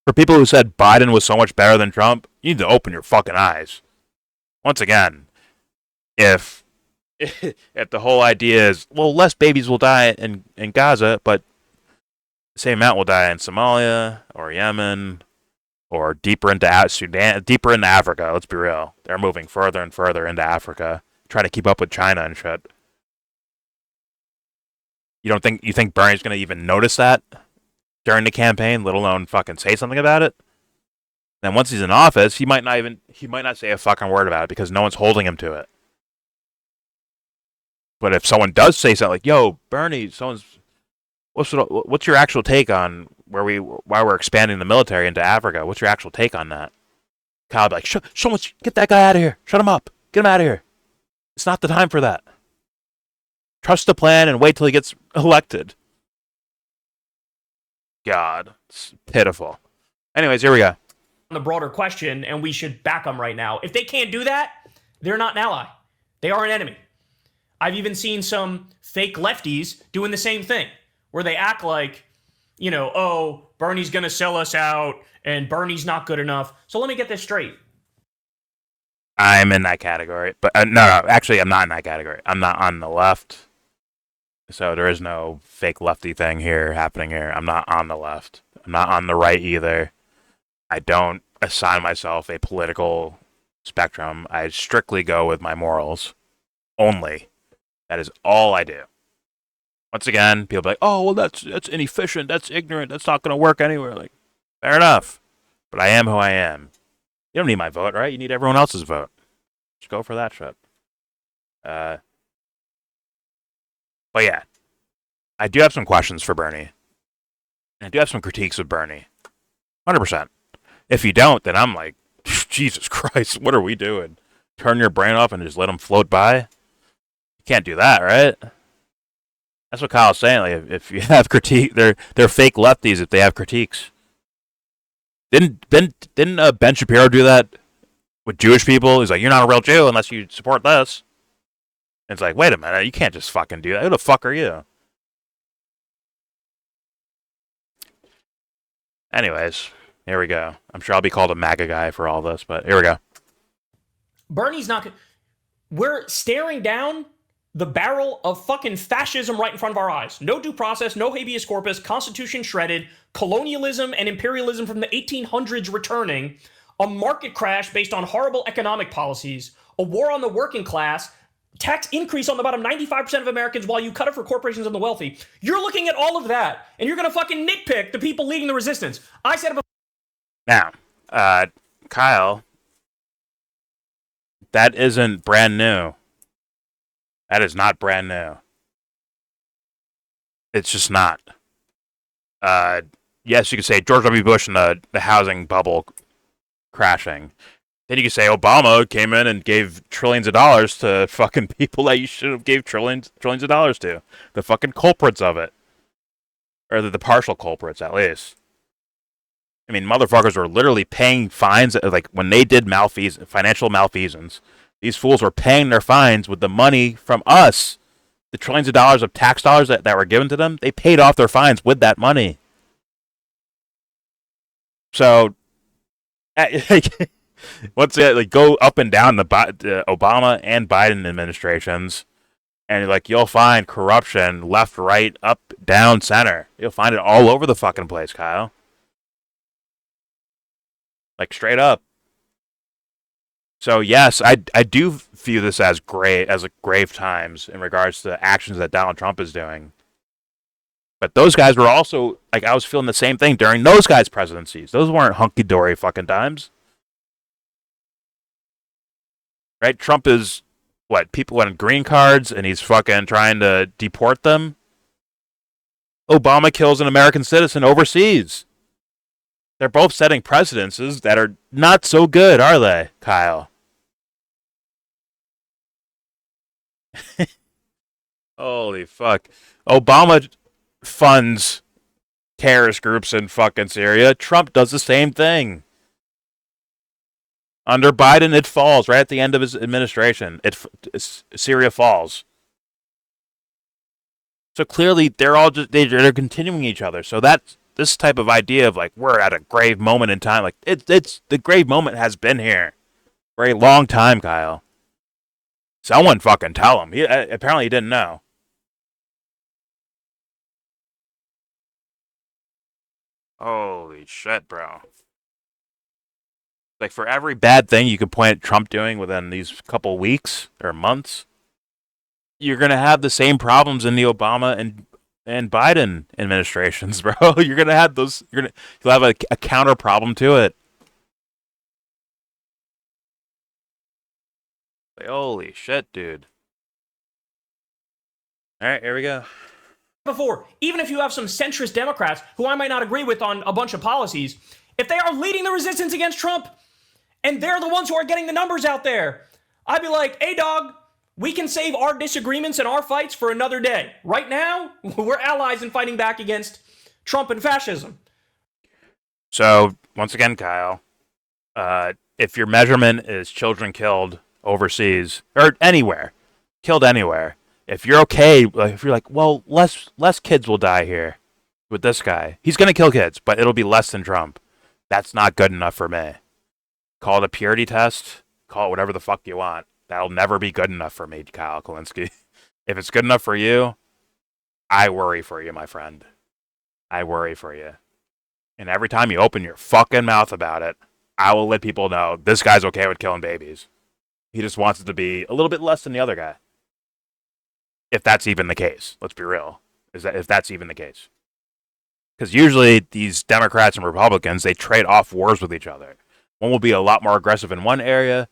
For people who said Biden was so much better than Trump, you need to open your fucking eyes. Once again, if the whole idea is, well, less babies will die in Gaza, but the same amount will die in Somalia or Yemen or deeper into Sudan, deeper into Africa. Let's be real. They're moving further and further into Africa, trying to keep up with China and shit. You think Bernie's going to even notice that during the campaign, let alone fucking say something about it? Then once he's in office, he might not say a fucking word about it because no one's holding him to it. But if someone does say something like, "Yo, Bernie, what's your actual take on why we're expanding the military into Africa? What's your actual take on that?" Kyle would be like, get that guy out of here. Shut him up. Get him out of here. It's not the time for that. Trust the plan and wait till he gets elected. God, it's pitiful. Anyways, here we go. The broader question, and we should back them right now. If they can't do that, they're not an ally. They are an enemy. I've even seen some fake lefties doing the same thing, where they act like, Bernie's going to sell us out, and Bernie's not good enough. So let me get this straight. I'm in that category. But no, actually, I'm not in that category. I'm not on the left. So there is no fake lefty thing happening here. I'm not on the left. I'm not on the right either. I don't assign myself a political spectrum. I strictly go with my morals only. That is all I do. Once again, people be like, "Oh, well, that's inefficient. That's ignorant. That's not going to work anywhere." Like, fair enough. But I am who I am. You don't need my vote, right? You need everyone else's vote. Just go for that shit. But yeah, I do have some questions for Bernie. I do have some critiques of Bernie. 100%. If you don't, then I'm like, Jesus Christ, what are we doing? Turn your brain off and just let them float by? You can't do that, right? That's what Kyle's saying. Like, if you have critique, they're fake lefties if they have critiques. Didn't Ben Shapiro do that with Jewish people? He's like, you're not a real Jew unless you support this. And it's like, wait a minute, you can't just fucking do that. Who the fuck are you? Anyways, here we go. I'm sure I'll be called a MAGA guy for all this, but here we go. Bernie's not... We're staring down the barrel of fucking fascism right in front of our eyes. No due process, no habeas corpus, constitution shredded, colonialism and imperialism from the 1800s returning, a market crash based on horrible economic policies, a war on the working class, tax increase on the bottom 95% of Americans while you cut it for corporations and the wealthy. You're looking at all of that, and you're going to fucking nitpick the people leading the resistance. I said it before. Now, Kyle, that isn't brand new. That is not brand new. It's just not. Yes, you could say George W. Bush and the housing bubble crashing. Then you can say Obama came in and gave trillions of dollars to fucking people that you should have gave trillions of dollars to. The fucking culprits of it. Or the partial culprits, at least. I mean, motherfuckers were literally paying fines, like, when they did financial malfeasance. These fools were paying their fines with the money from us. The trillions of dollars of tax dollars that were given to them, they paid off their fines with that money. So, once it like go up and down the Obama and Biden administrations, and like you'll find corruption left, right, up, down, center. You'll find it all over the fucking place, Kyle. Like straight up. So yes, I do view this as grave times in regards to the actions that Donald Trump is doing. But those guys were also, like, I was feeling the same thing during those guys' presidencies. Those weren't hunky-dory fucking times. Right? Trump is, people wanting green cards, and he's fucking trying to deport them? Obama kills an American citizen overseas. They're both setting precedences that are not so good, are they, Kyle? Holy fuck. Obama funds terrorist groups in fucking Syria. Trump does the same thing. Under Biden, it falls right at the end of his administration. Syria falls. So clearly, they're continuing each other. So that's this type of idea of like we're at a grave moment in time. Like it's the grave moment has been here for a long time, Kyle. Someone fucking tell him. Apparently he didn't know. Holy shit, bro. Like, for every bad thing you could point at Trump doing within these couple weeks or months, you're going to have the same problems in the Obama and Biden administrations, bro. You're going to have those. You'll have a counter problem to it. Like, holy shit, dude. All right, here we go. Before, even if you have some centrist Democrats who I might not agree with on a bunch of policies, if they are leading the resistance against Trump and they're the ones who are getting the numbers out there, I'd be like, hey, dog, we can save our disagreements and our fights for another day. Right now, we're allies in fighting back against Trump and fascism. So, once again, Kyle, if your measurement is children killed overseas or anywhere, killed anywhere, if you're okay, if you're like, well, less kids will die here with this guy. He's going to kill kids, but it'll be less than Trump. That's not good enough for me. Call it a purity test. Call it whatever the fuck you want. That'll never be good enough for me, Kyle Kulinski. If it's good enough for you, I worry for you, my friend. I worry for you. And every time you open your fucking mouth about it, I will let people know this guy's okay with killing babies. He just wants it to be a little bit less than the other guy. If that's even the case, let's be real. If that's even the case. Because usually these Democrats and Republicans, they trade off wars with each other. One will be a lot more aggressive in one area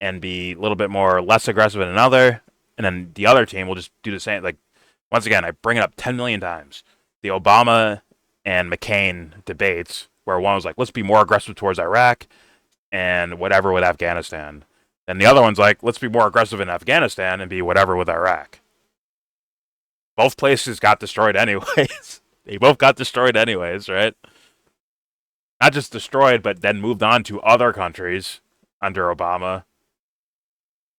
and be a little bit more less aggressive in another. And then the other team will just do the same. Like, once again, I bring it up 10 million times. The Obama and McCain debates where one was like, let's be more aggressive towards Iraq and whatever with Afghanistan. And the other one's like, let's be more aggressive in Afghanistan and be whatever with Iraq. Both places got destroyed anyways. They both got destroyed anyways, right? Not just destroyed, but then moved on to other countries under Obama.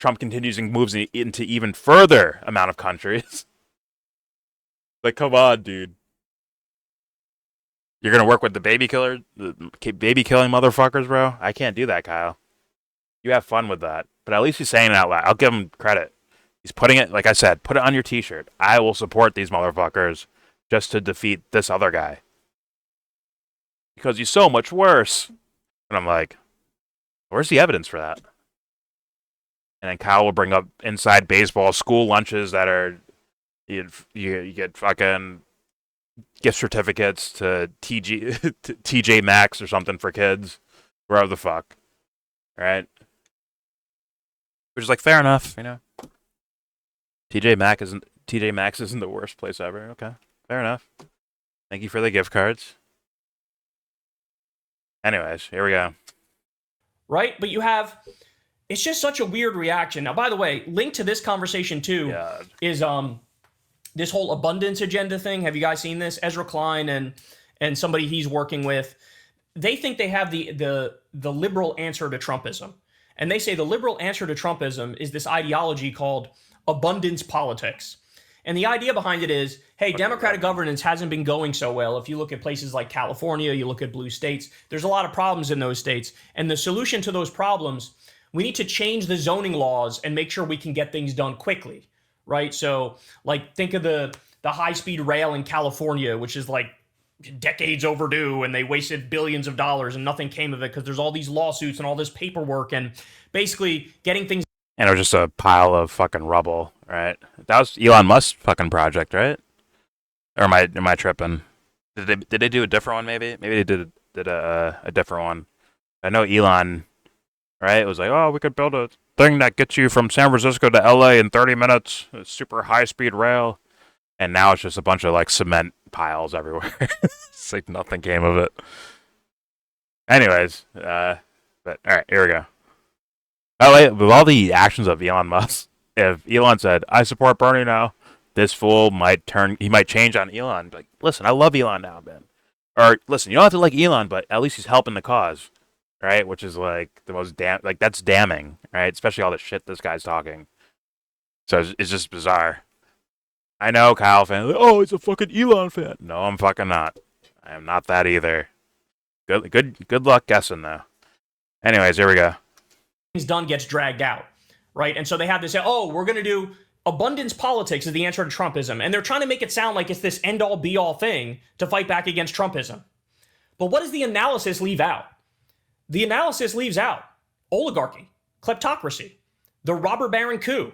Trump continues and moves into even further amount of countries. Like, come on, dude. You're going to work with the baby killing motherfuckers, bro? I can't do that, Kyle. You have fun with that. But at least he's saying it out loud. I'll give him credit. He's putting it, like I said, put it on your t-shirt. I will support these motherfuckers just to defeat this other guy. Because he's so much worse. And I'm like, where's the evidence for that? And then Kyle will bring up inside baseball school lunches that are, you get fucking gift certificates to TJ Maxx or something for kids. Wherever the fuck. Right? Which is like, fair enough, you know? TJ Maxx isn't the worst place ever. Okay, fair enough. Thank you for the gift cards. Anyways, here we go. right? But you have, it's just such a weird reaction. Now, by the way, linked to this conversation too is this whole abundance agenda thing. Have you guys seen this? Ezra Klein and somebody he's working with, they think they have the liberal answer to Trumpism. And they say the liberal answer to Trumpism is this ideology called abundance politics. And the idea behind it is, hey, democratic governance hasn't been going so well. If you look at places like California, you look at blue states, there's a lot of problems in those states. And the solution to those problems, we need to change the zoning laws and make sure we can get things done quickly, right? So, like, think of the high-speed rail in California, which is like decades overdue, and they wasted billions of dollars and nothing came of it because there's all these lawsuits and all this paperwork and basically getting things. And it was just a pile of fucking rubble, right? That was Elon Musk's fucking project, right? Or am I tripping? Did they do a different one? Maybe they did a different one. I know Elon, right? It was like, oh, we could build a thing that gets you from San Francisco to LA in 30 minutes. A super high speed rail. And now it's just a bunch of like cement piles everywhere. It's like nothing came of it. Anyways, but all right, here we go. By the way, with all the actions of Elon Musk, if Elon said, I support Bernie now, this fool might change on Elon. Like, listen, I love Elon now, man. Or, listen, you don't have to like Elon, but at least he's helping the cause, right? Which is, like, the most that's damning, right? Especially all the shit this guy's talking. So it's just bizarre. I know Kyle fan, like, oh, he's a fucking Elon fan. No, I'm fucking not. I am not that either. Good luck guessing, though. Anyways, here we go. Done gets dragged out, right? And so they have to say, oh, we're going to do abundance politics is the answer to Trumpism. And they're trying to make it sound like it's this end-all be-all thing to fight back against Trumpism. But what does the analysis leave out? The analysis leaves out oligarchy, kleptocracy, the robber baron coup,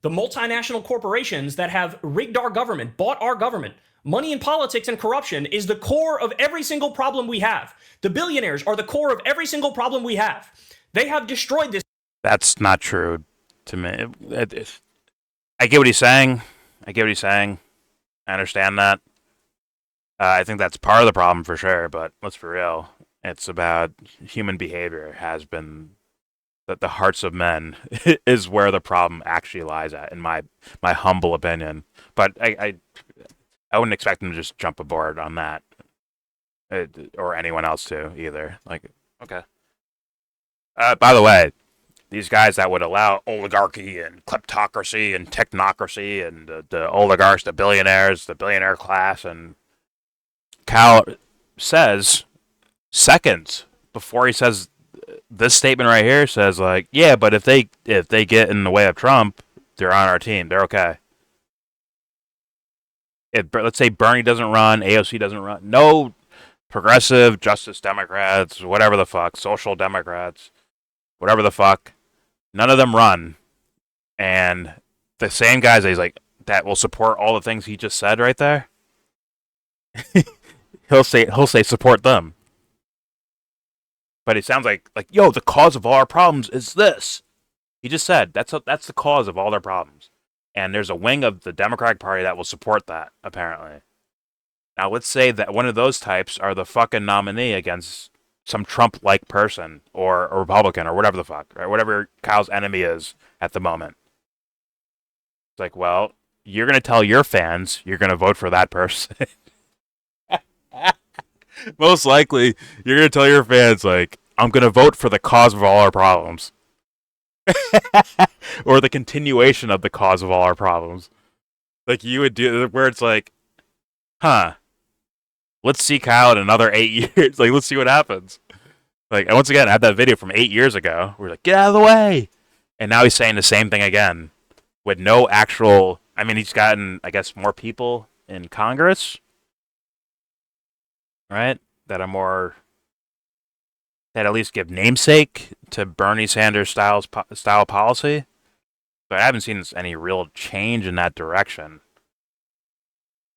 the multinational corporations that have rigged our government, bought our government. Money in politics and corruption is the core of every single problem we have. The billionaires are the core of every single problem we have. They have destroyed this. That's not true to me. I get what he's saying. I understand that. I think that's part of the problem for sure, but let's be real. It's about human behavior has been that the hearts of men is where the problem actually lies at, in my humble opinion. But I wouldn't expect them to just jump aboard on that, or anyone else too either. Like, okay. By the way, these guys that would allow oligarchy and kleptocracy and technocracy and the oligarchs, the billionaires, the billionaire class, and Cal says seconds before he says this statement right here says like, yeah, but if they get in the way of Trump, they're on our team. They're okay. Let's say Bernie doesn't run, AOC doesn't run, no progressive, Justice Democrats, whatever the fuck, social Democrats, whatever the fuck, none of them run. And the same guys that he's like, that will support all the things he just said right there, he'll say support them. But it sounds like, yo, the cause of all our problems is this. He just said that's the cause of all their problems. And there's a wing of the Democratic Party that will support that, apparently. Now, let's say that one of those types are the fucking nominee against some Trump-like person or a Republican or whatever the fuck, right? Whatever Kyle's enemy is at the moment. It's like, well, you're going to tell your fans you're going to vote for that person. Most likely, you're going to tell your fans, like, I'm going to vote for the cause of all our problems. Or the continuation of the cause of all our problems. Like, you would do, where it's like, let's see Kyle in another 8 years. Like, let's see what happens. Like, and once again, I had that video from 8 years ago. We're like, get out of the way. And now he's saying the same thing again. With no actual, I mean, he's gotten, I guess, more people in Congress. Right? That are more, that at least give namesake to Bernie Sanders style policy. But I haven't seen any real change in that direction.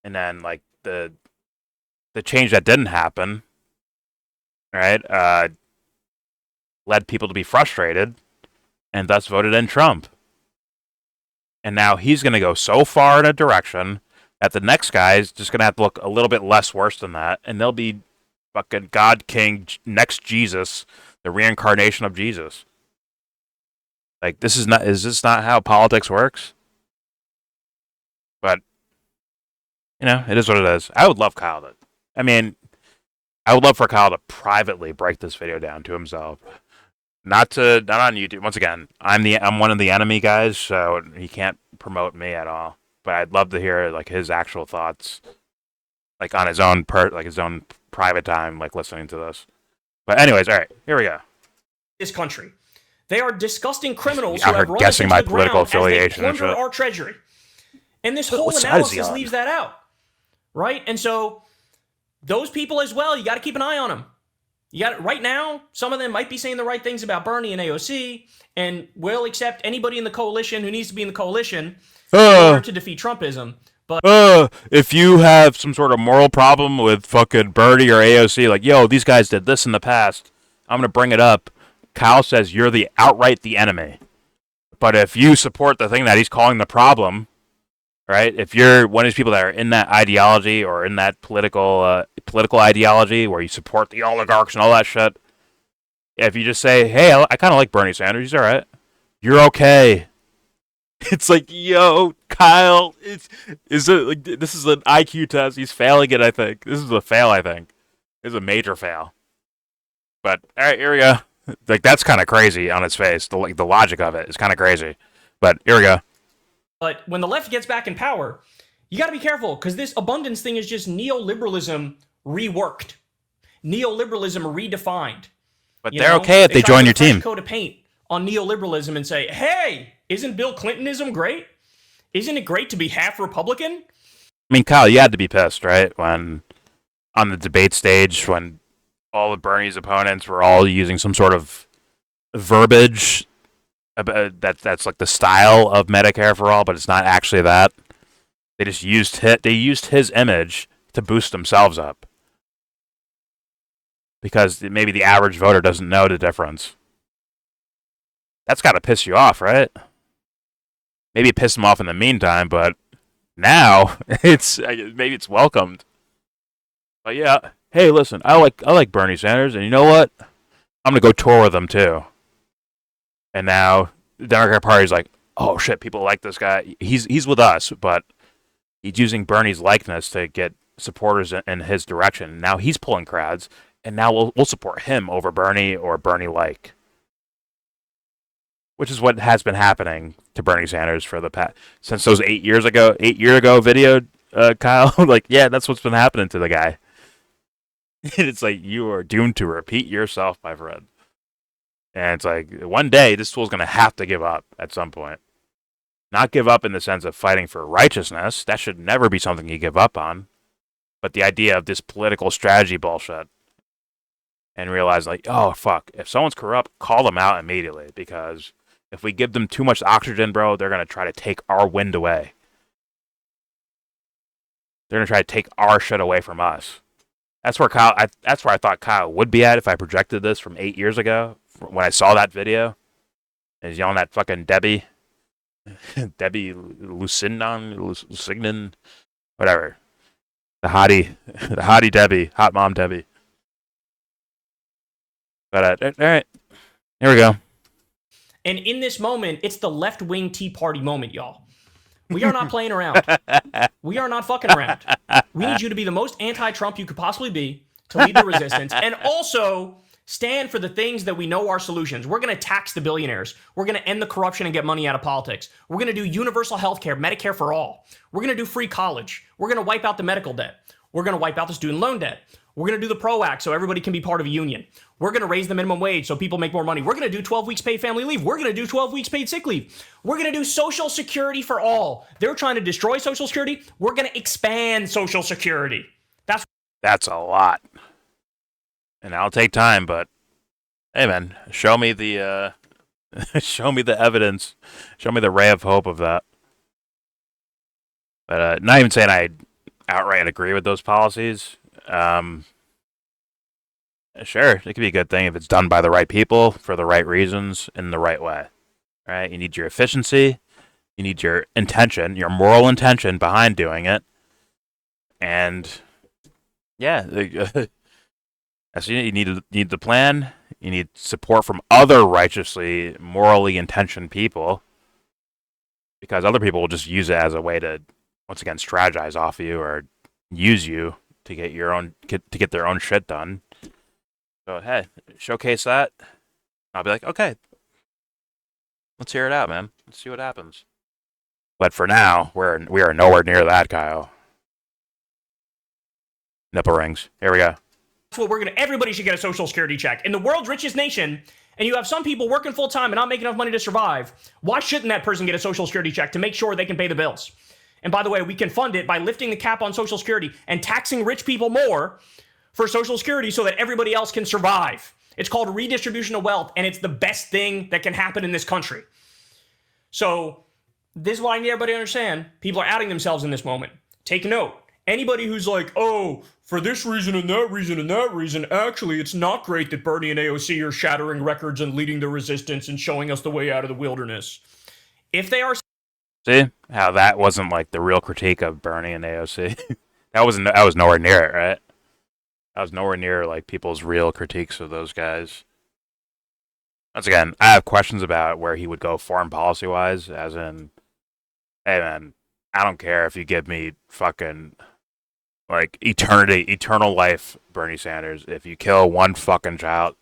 And then, like, the change that didn't happen, right, led people to be frustrated and thus voted in Trump. And now he's going to go so far in a direction that the next guy is just going to have to look a little bit less worse than that, and they'll be fucking God King, next Jesus, the reincarnation of Jesus. Like, is this not how politics works? But, it is what it is. I would love Kyle I would love for Kyle to privately break this video down to himself. Not on YouTube. Once again, I'm one of the enemy guys, so he can't promote me at all. But I'd love to hear like his actual thoughts, like on his own his own private time, like listening to this. But anyways, all right, here we go. This country, they are disgusting criminals Yeah, who have run guessing us into my the political ground affiliation as and they plunder shit. our treasury. And this whole What side is he analysis on? leaves that out, right? And so those people as well, you got to keep an eye on them. Right now, some of them might be saying the right things about Bernie and AOC, and will accept anybody in the coalition who needs to be in the coalition in order to defeat Trumpism. But if you have some sort of moral problem with fucking Bernie or AOC, like, yo, these guys did this in the past, I'm gonna bring it up. Kyle says you're outright the enemy. But if you support the thing that he's calling the problem, right? If you're one of these people that are in that ideology or in that political ideology where you support the oligarchs and all that shit, if you just say, hey, I kind of like Bernie Sanders, he's all right, you're okay. It's like, yo, Kyle, this is an IQ test. He's failing it, I think. This is a fail, I think. This is a major fail. But, all right, here we go. Like, that's kind of crazy on its face. The logic of it is kind of crazy. But here we go. But when the left gets back in power, you got to be careful, because this abundance thing is just neoliberalism reworked. Neoliberalism redefined. But they're okay if they join your team. Coat of paint on neoliberalism and say, hey, isn't Bill Clintonism great? Isn't it great to be half Republican? I mean, Kyle, you had to be pissed, right? When on the debate stage, when all of Bernie's opponents were all using some sort of verbiage that's like the style of Medicare for all, but it's not actually that. They just used his image to boost themselves up. Because maybe the average voter doesn't know the difference. That's got to piss you off, right? Maybe it pissed them off in the meantime, but now maybe it's welcomed. But yeah, hey, listen, I like Bernie Sanders, and you know what? I'm gonna go tour with him too. And now the Democrat Party's like, oh shit, people like this guy. He's with us, but he's using Bernie's likeness to get supporters in his direction. Now he's pulling crowds, and now we'll support him over Bernie or Bernie-like. Which is what has been happening to Bernie Sanders for the past since those 8 year ago video, Kyle. Like, yeah, that's what's been happening to the guy. And it's like, you are doomed to repeat yourself, my friend. And it's like, one day this fool's gonna have to give up at some point. Not give up in the sense of fighting for righteousness. That should never be something you give up on. But the idea of this political strategy bullshit. And realize, like, oh fuck, if someone's corrupt, call them out immediately, because if we give them too much oxygen, bro, they're going to try to take our wind away. They're going to try to take our shit away from us. That's where that's where I thought Kyle would be at if I projected this from 8 years ago, when I saw that video. And he's yelling at fucking Debbie Lusignan, whatever. The hottie Debbie, hot mom Debbie. But, all right, here we go. And in this moment, it's the left-wing Tea Party moment, y'all. We are not playing around. We are not fucking around. We need you to be the most anti-Trump you could possibly be to lead the resistance, and also stand for the things that we know are solutions. We're going to tax the billionaires. We're going to end the corruption and get money out of politics. We're going to do universal health care, Medicare for all. We're going to do free college. We're going to wipe out the medical debt. We're going to wipe out the student loan debt. We're going to do the PRO Act so everybody can be part of a union. We're going to raise the minimum wage so people make more money. We're going to do 12 weeks paid family leave. We're going to do 12 weeks paid sick leave. We're going to do Social Security for all. They're trying to destroy Social Security. We're going to expand Social Security. That's a lot. And I'll take time, but hey man, show me the show me the evidence. Show me the ray of hope of that. But not even saying I outright agree with those policies. Sure, it could be a good thing if it's done by the right people, for the right reasons, in the right way. Right? You need your efficiency, you need your intention, your moral intention behind doing it. And yeah, So you need the plan. You need support from other righteously, morally intentioned people, because other people will just use it as a way to, once again, strategize off of you or use you to get their own shit done. So hey, showcase that. I'll be like, okay, let's hear it out, man. Let's see what happens. But for now, we are nowhere near that, Kyle. Nipple rings. Here we go. That's what everybody should get a social security check. In the world's richest nation, and you have some people working full time and not making enough money to survive, why shouldn't that person get a social security check to make sure they can pay the bills? And by the way, we can fund it by lifting the cap on social security and taxing rich people more for social security so that everybody else can survive. It's called redistribution of wealth, and it's the best thing that can happen in this country. So this is what I need everybody to understand. People are outing themselves in this moment. Take note. Anybody who's like, oh, for this reason and that reason and that reason, actually, it's not great that Bernie and AOC are shattering records and leading the resistance and showing us the way out of the wilderness. If they are... See how that wasn't like the real critique of Bernie and AOC? That was nowhere near it, right? That was nowhere near like people's real critiques of those guys. Once again, I have questions about where he would go foreign policy wise, as in, hey man, I don't care if you give me fucking like eternal life, Bernie Sanders. If you kill one fucking child,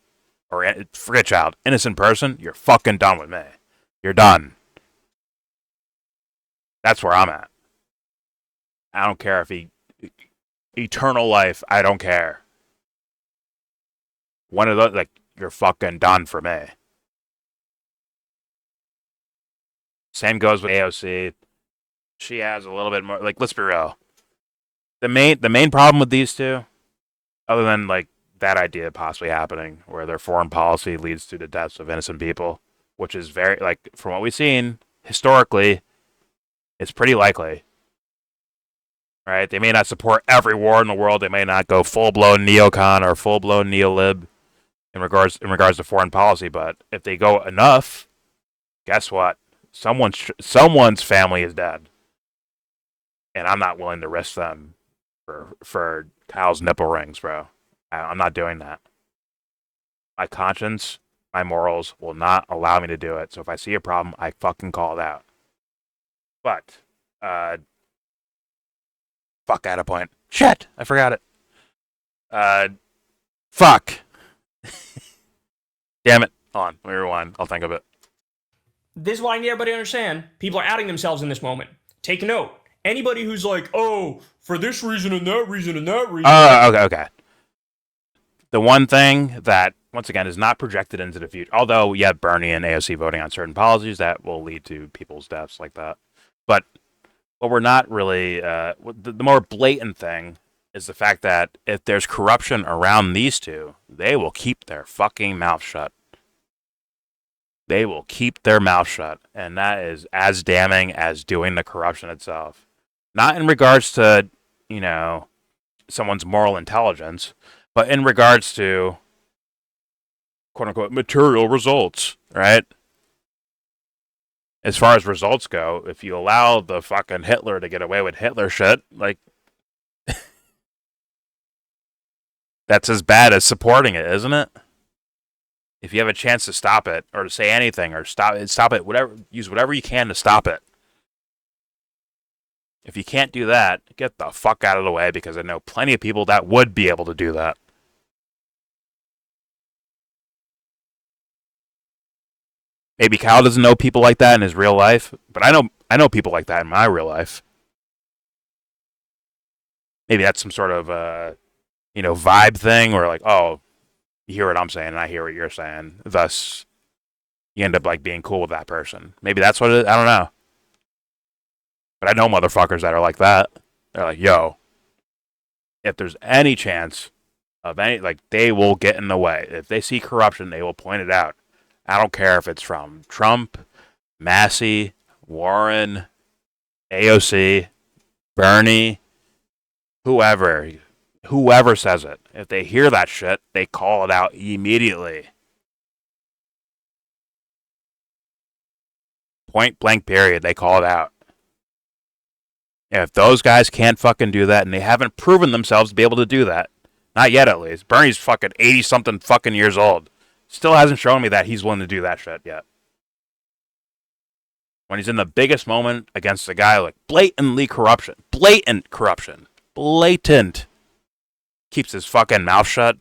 or forget child, innocent person, you're fucking done with me. You're done. That's where I'm at. I don't care if eternal life, I don't care. One of those, like, you're fucking done for me. Same goes with AOC. She has a little bit more, like, let's be real. The main problem with these two, other than, like, that idea possibly happening, where their foreign policy leads to the deaths of innocent people, which is very, like, from what we've seen, historically, it's pretty likely. Right? They may not support every war in the world. They may not go full-blown neocon or full-blown neolib in regards to foreign policy, but if they go enough, guess what? Someone's family is dead. And I'm not willing to risk them for Kyle's nipple rings, bro. I'm not doing that. My conscience, my morals will not allow me to do it. So if I see a problem, I fucking call it out. But, fuck, I had a point. Shit, I forgot it. Fuck. Damn it. Hold on, let me rewind. I'll think of it. This is what I need everybody to understand. People are outing themselves in this moment. Take note. Anybody who's like, oh, for this reason and that reason and that reason. Okay. The one thing that, once again, is not projected into the future, although you have Bernie and AOC voting on certain policies that will lead to people's deaths like that. But what we're not really, the more blatant thing is the fact that if there's corruption around these two, they will keep their fucking mouth shut. They will keep their mouth shut. And that is as damning as doing the corruption itself. Not in regards to, someone's moral intelligence, but in regards to, quote-unquote, material results, right? As far as results go, if you allow the fucking Hitler to get away with Hitler shit, like, that's as bad as supporting it, isn't it? If you have a chance to stop it, or to say anything, or stop it, use whatever you can to stop it. If you can't do that, get the fuck out of the way, because I know plenty of people that would be able to do that. Maybe Kyle doesn't know people like that in his real life, but I know people like that in my real life. Maybe that's some sort of vibe thing, where like, oh, you hear what I'm saying and I hear what you're saying. Thus, you end up like being cool with that person. Maybe that's what it is. I don't know. But I know motherfuckers that are like that. They're like, yo, if there's any chance of any, like, they will get in the way. If they see corruption, they will point it out. I don't care if it's from Trump, Massey, Warren, AOC, Bernie, whoever says it. If they hear that shit, they call it out immediately. Point blank period, they call it out. If those guys can't fucking do that, and they haven't proven themselves to be able to do that, Not yet, at least. Bernie's fucking 80-something fucking years old. Still hasn't shown me that he's willing to do that shit yet. When he's in the biggest moment against a guy like blatantly corruption. Blatant corruption. Blatant. Keeps his fucking mouth shut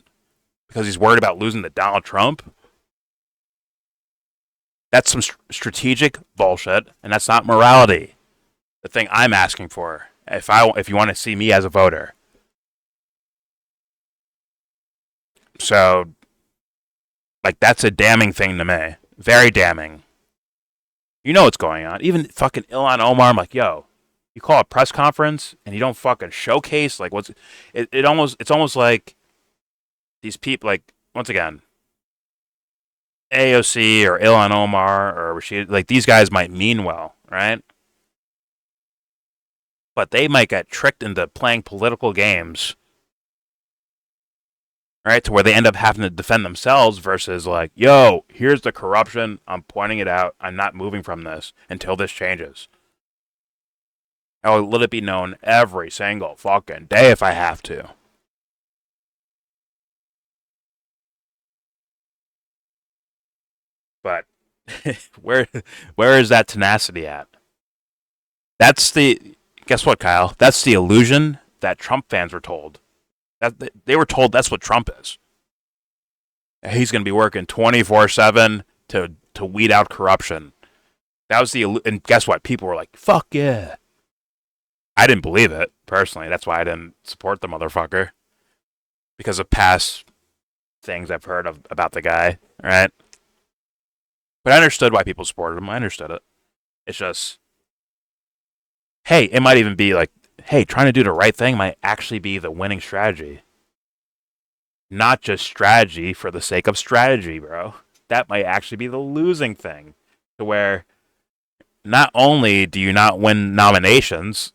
because he's worried about losing to Donald Trump. That's some strategic bullshit, and that's not morality. The thing I'm asking for, if you want to see me as a voter. So, like, that's a damning thing to me. Very damning. You know what's going on. Even fucking Ilhan Omar, I'm like, yo, you call a press conference and you don't fucking showcase, like, it's almost like these people, like, once again, AOC or Ilhan Omar or Rashid, like, these guys might mean well, right? But they might get tricked into playing political games, right? To where they end up having to defend themselves versus like, yo, here's the corruption. I'm pointing it out. I'm not moving from this until this changes. I will let it be known every single fucking day if I have to. But where is that tenacity at? Guess what, Kyle? That's the illusion that Trump fans were told. They were told that's what Trump is. He's going to be working 24/7 to weed out corruption. That was and guess what? People were like, "Fuck yeah." I didn't believe it personally. That's why I didn't support the motherfucker because of past things I've heard about the guy, right? But I understood why people supported him. I understood it. It's just, hey, it might even be like, hey, trying to do the right thing might actually be the winning strategy. Not just strategy for the sake of strategy, bro. That might actually be the losing thing. To where not only do you not win nominations,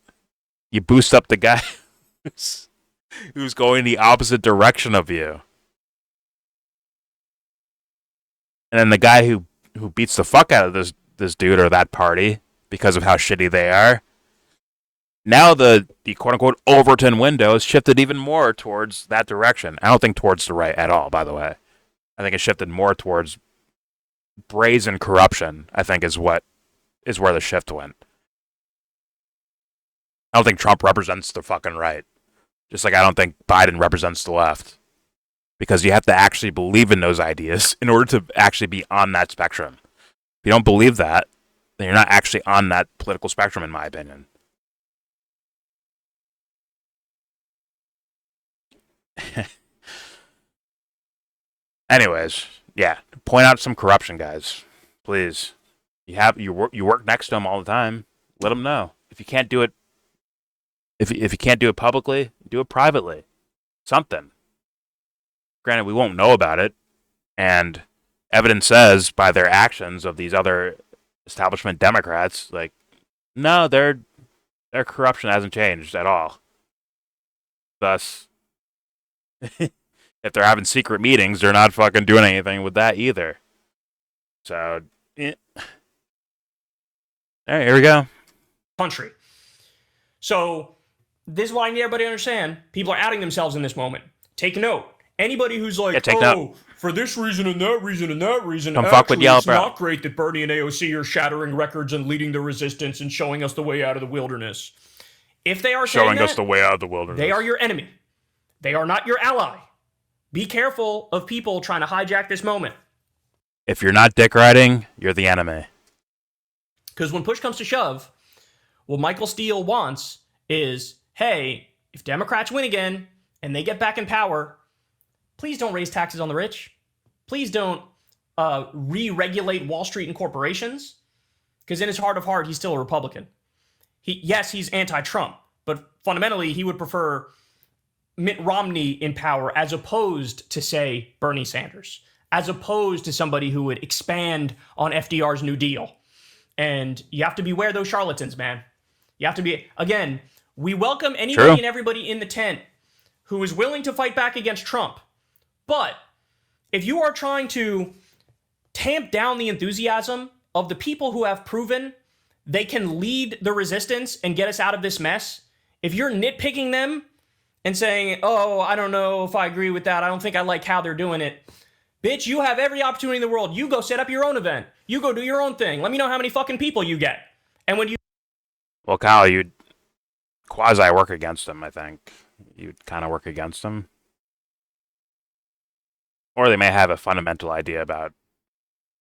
you boost up the guy who's going the opposite direction of you. And then the guy who beats the fuck out of this dude or that party because of how shitty they are, now the quote-unquote Overton window has shifted even more towards that direction. I don't think towards the right at all, by the way. I think it shifted more towards brazen corruption, I think is where the shift went. I don't think Trump represents the fucking right. Just like I don't think Biden represents the left. Because you have to actually believe in those ideas in order to actually be on that spectrum. If you don't believe that, then you're not actually on that political spectrum, in my opinion. Anyways, yeah, point out some corruption, guys, please. You work next to them all the time. Let them know. If you can't do it, if you can't do it publicly, do it privately. Something. Granted, we won't know about it, and evidence says by their actions of these other establishment Democrats, like, no, their corruption hasn't changed at all. Thus, if they're having secret meetings, they're not fucking doing anything with that either. So, all right, here we go. Country. So, this is what I need everybody to understand. People are outing themselves in this moment. Take note. Anybody who's like, note. For this reason and that reason and that reason, don't fuck with Yelp, it's not great that Bernie and AOC are shattering records and leading the resistance and showing us the way out of the wilderness. If they are showing us the way out of the wilderness, they are your enemy. They are not your ally. Be careful of people trying to hijack this moment. If you're not dick riding, you're the enemy. Because when push comes to shove, what Michael Steele wants is, hey, if Democrats win again and they get back in power, please don't raise taxes on the rich. Please don't re-regulate Wall Street and corporations. Because in his heart of heart, he's still a Republican. Yes, he's anti-Trump, but fundamentally, he would prefer Mitt Romney in power as opposed to, say, Bernie Sanders, as opposed to somebody who would expand on FDR's New Deal. And you have to beware of those charlatans, man. You have to be, again, we welcome anybody and everybody in the tent who is willing to fight back against Trump. But if you are trying to tamp down the enthusiasm of the people who have proven they can lead the resistance and get us out of this mess, if you're nitpicking them and saying, oh, I don't know if I agree with that. I don't think I like how they're doing it. Bitch, you have every opportunity in the world. You go set up your own event. You go do your own thing. Let me know how many fucking people you get. And when you... Well, Kyle, you'd quasi work against them, I think. You'd kind of work against them. Or they may have a fundamental idea about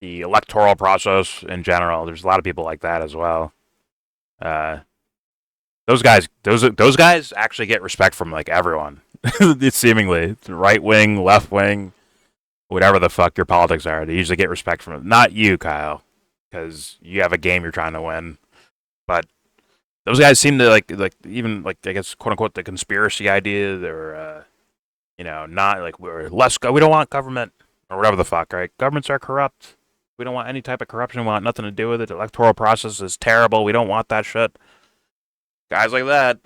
the electoral process in general. There's a lot of people like that as well. Those guys actually get respect from like everyone. It's seemingly right wing, left wing, whatever the fuck your politics are. They usually get respect from it. Not you, Kyle, because you have a game you're trying to win. But those guys seem to like even like I guess quote unquote the conspiracy idea. They're not like we don't want government or whatever the fuck. Right? Governments are corrupt. We don't want any type of corruption. We want nothing to do with it. The electoral process is terrible. We don't want that shit. Guys like that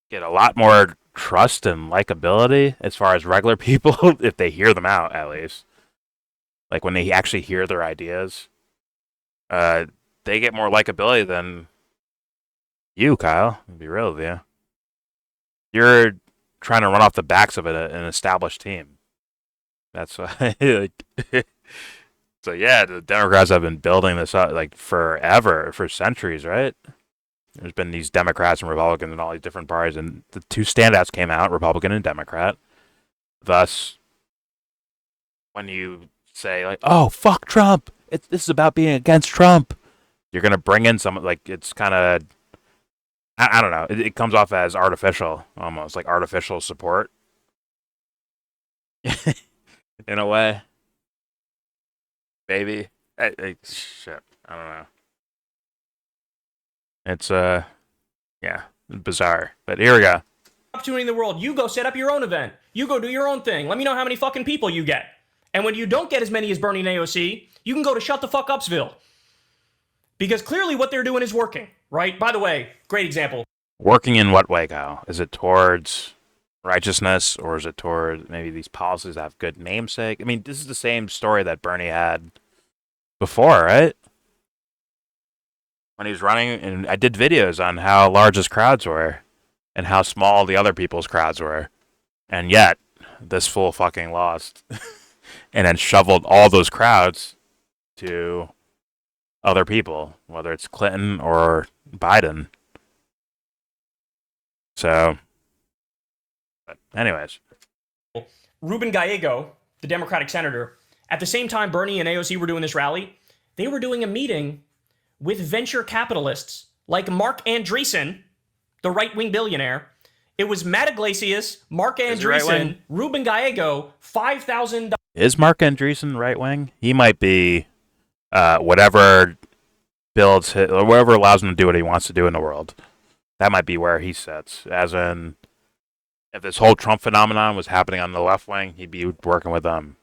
get a lot more trust and likability as far as regular people if they hear them out, at least. Like when they actually hear their ideas, they get more likability than you, Kyle. To be real with you, you're trying to run off the backs of an established team. That's why. So yeah, the Democrats have been building this up like forever, for centuries, right? There's been these Democrats and Republicans and all these different parties, and the two standouts came out, Republican and Democrat. Thus, when you say like, "Oh, fuck Trump," this is about being against Trump, you're gonna bring in some like it's kind of, I don't know, it comes off as artificial, almost like artificial support, in a way. Maybe. Shit. I don't know. It's, yeah, bizarre. But here we go. Opportunity in the world. You go set up your own event. You go do your own thing. Let me know how many fucking people you get. And when you don't get as many as Bernie and AOC, you can go to Shut the Fuck Upsville. Because clearly what they're doing is working, right? By the way, great example. Working in what way, Kyle? Is it towards righteousness, or is it towards maybe these policies have good namesake? I mean, this is the same story that Bernie had before, right? When he was running, and I did videos on how large his crowds were and how small the other people's crowds were. And yet, this fool fucking lost and then shoveled all those crowds to other people, whether it's Clinton or Biden. So, but anyways. Ruben Gallego, the Democratic senator, at the same time Bernie and AOC were doing this rally, they were doing a meeting with venture capitalists like Mark Andreessen, the right-wing billionaire. It was Matt Iglesias, Mark Andreessen, Ruben Gallego, $5,000. Is Mark Andreessen right-wing? He might be whatever builds, or whatever allows him to do what he wants to do in the world. That might be where he sits. As in, if this whole Trump phenomenon was happening on the left wing, he'd be working with them.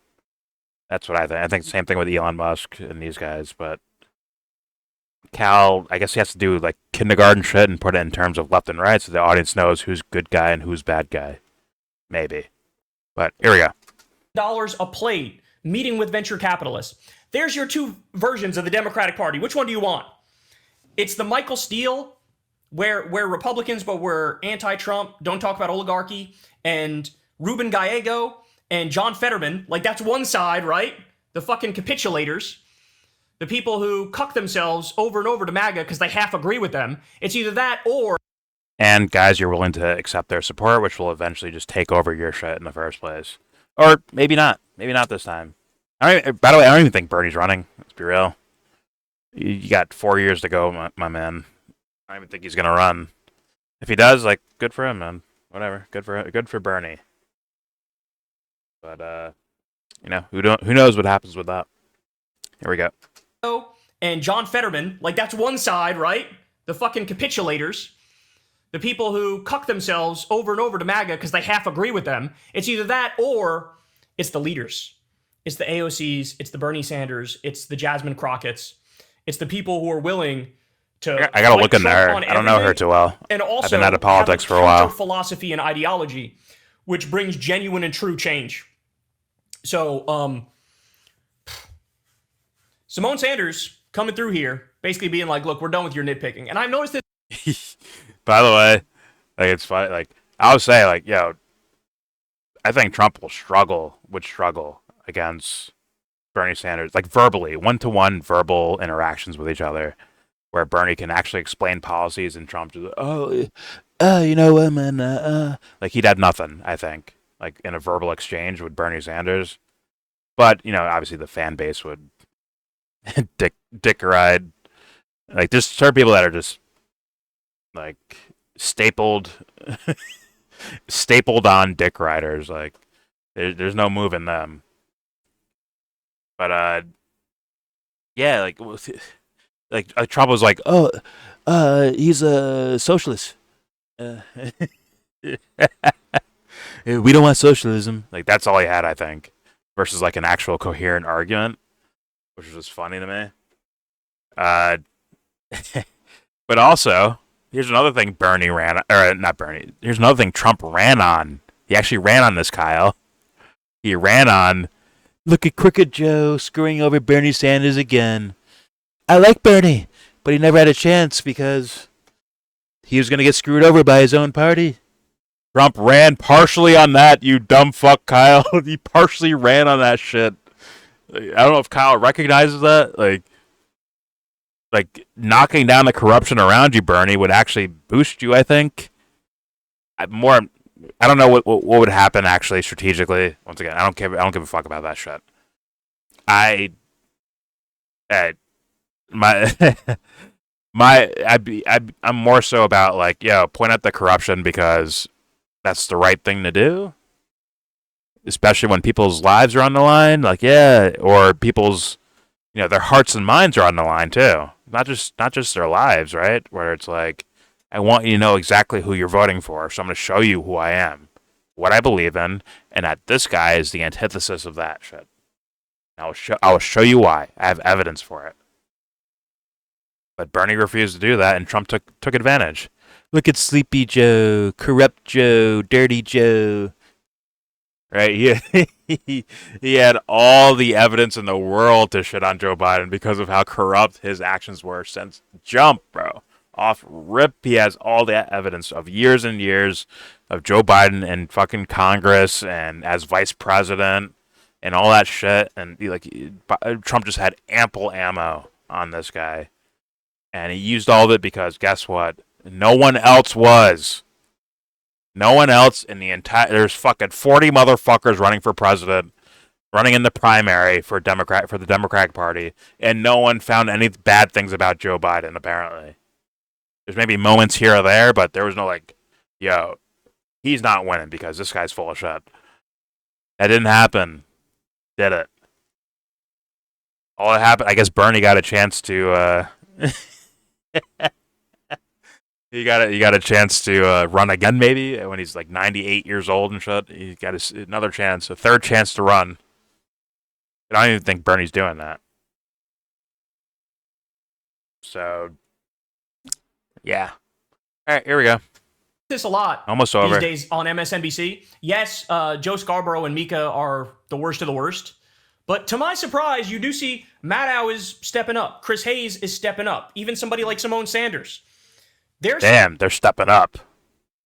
That's what I think. I think the same thing with Elon Musk and these guys, but Cal, I guess he has to do like kindergarten shit and put it in terms of left and right so the audience knows who's good guy and who's bad guy. Maybe. But here we go. Dollars a plate, meeting with venture capitalists. There's your two versions of the Democratic Party. Which one do you want? It's the Michael Steele, where Republicans, but we're anti-Trump, don't talk about oligarchy, and Ruben Gallego and John Fetterman. Like, that's one side, right? The fucking capitulators. The people who cuck themselves over and over to MAGA because they half agree with them. It's either that or... And guys, you're willing to accept their support, which will eventually just take over your shit in the first place. Or maybe not. Maybe not this time. By the way, I don't even think Bernie's running. Let's be real. You got 4 years to go, my man. I don't even think he's going to run. If he does, like, good for him, man. Whatever. Good for Bernie. But, who knows what happens with that. Here we go. And John Fetterman, like, that's one side, right? The fucking capitulators. The people who cuck themselves over and over to MAGA because they half agree with them. It's either that or it's the leaders. It's the AOCs, it's the Bernie Sanders, it's the Jasmine Crockett's. It's the people who are willing to... I gotta look in there. I don't know her too well. And also I've been out of politics for a while. Philosophy and ideology, which brings genuine and true change. So, Simone Sanders coming through here, basically being like, look, we're done with your nitpicking. And I've noticed that... By the way, like, it's funny. Like, I would say, like, yo, I think Trump would struggle against Bernie Sanders, like verbally, one-to-one verbal interactions with each other, where Bernie can actually explain policies and Trump just, you know what, man, like he'd have nothing, I think, like in a verbal exchange with Bernie Sanders. But, you know, obviously the fan base would dick ride. Like, there's certain people that are just, like, stapled on dick riders. Like, there's no moving them. But, yeah, like Trump was like, he's a socialist. We don't want socialism. Like, that's all he had, I think. Versus, like, an actual coherent argument, which was just funny to me. But also, here's another thing here's another thing Trump ran on. He actually ran on this, Kyle. He ran on, look at Crooked Joe screwing over Bernie Sanders again. I like Bernie, but he never had a chance because he was going to get screwed over by his own party. Trump ran partially on that, you dumb fuck, Kyle. He partially ran on that shit. I don't know if Kyle recognizes that. Like knocking down the corruption around you, Bernie, would actually boost you, I think. I don't know what would happen actually strategically. Once again, I don't give a fuck about that shit. I'm more so about like, point out the corruption because that's the right thing to do. Especially when people's lives are on the line, like, or people's, their hearts and minds are on the line too. Not just their lives, right? Where it's like, I want you to know exactly who you're voting for, so I'm going to show you who I am, what I believe in, and that this guy is the antithesis of that shit. I will show you why. I have evidence for it. But Bernie refused to do that, and Trump took advantage. Look at Sleepy Joe, Corrupt Joe, Dirty Joe. Right? He had all the evidence in the world to shit on Joe Biden because of how corrupt his actions were since jump, bro. Off rip, he has all that evidence of years and years of Joe Biden and fucking Congress and as vice president and all that shit. And Trump just had ample ammo on this guy. And he used all of it because guess what? No one else was. No one else in the entire... There's fucking 40 motherfuckers running for president, running in the primary for the Democratic Party, and no one found any bad things about Joe Biden, apparently. There's maybe moments here or there, but there was no he's not winning because this guy's full of shit. That didn't happen. Did it? All that happened... I guess Bernie got a chance to... He got a chance to run again, maybe when he's like 98 years old and shit. He got another chance, a third chance to run. But I don't even think Bernie's doing that. So, yeah. All right, here we go. This a lot. Almost over. These days on MSNBC. Yes, Joe Scarborough and Mika are the worst of the worst. But to my surprise, you do see Maddow is stepping up. Chris Hayes is stepping up. Even somebody like Simone Sanders. They're stepping up.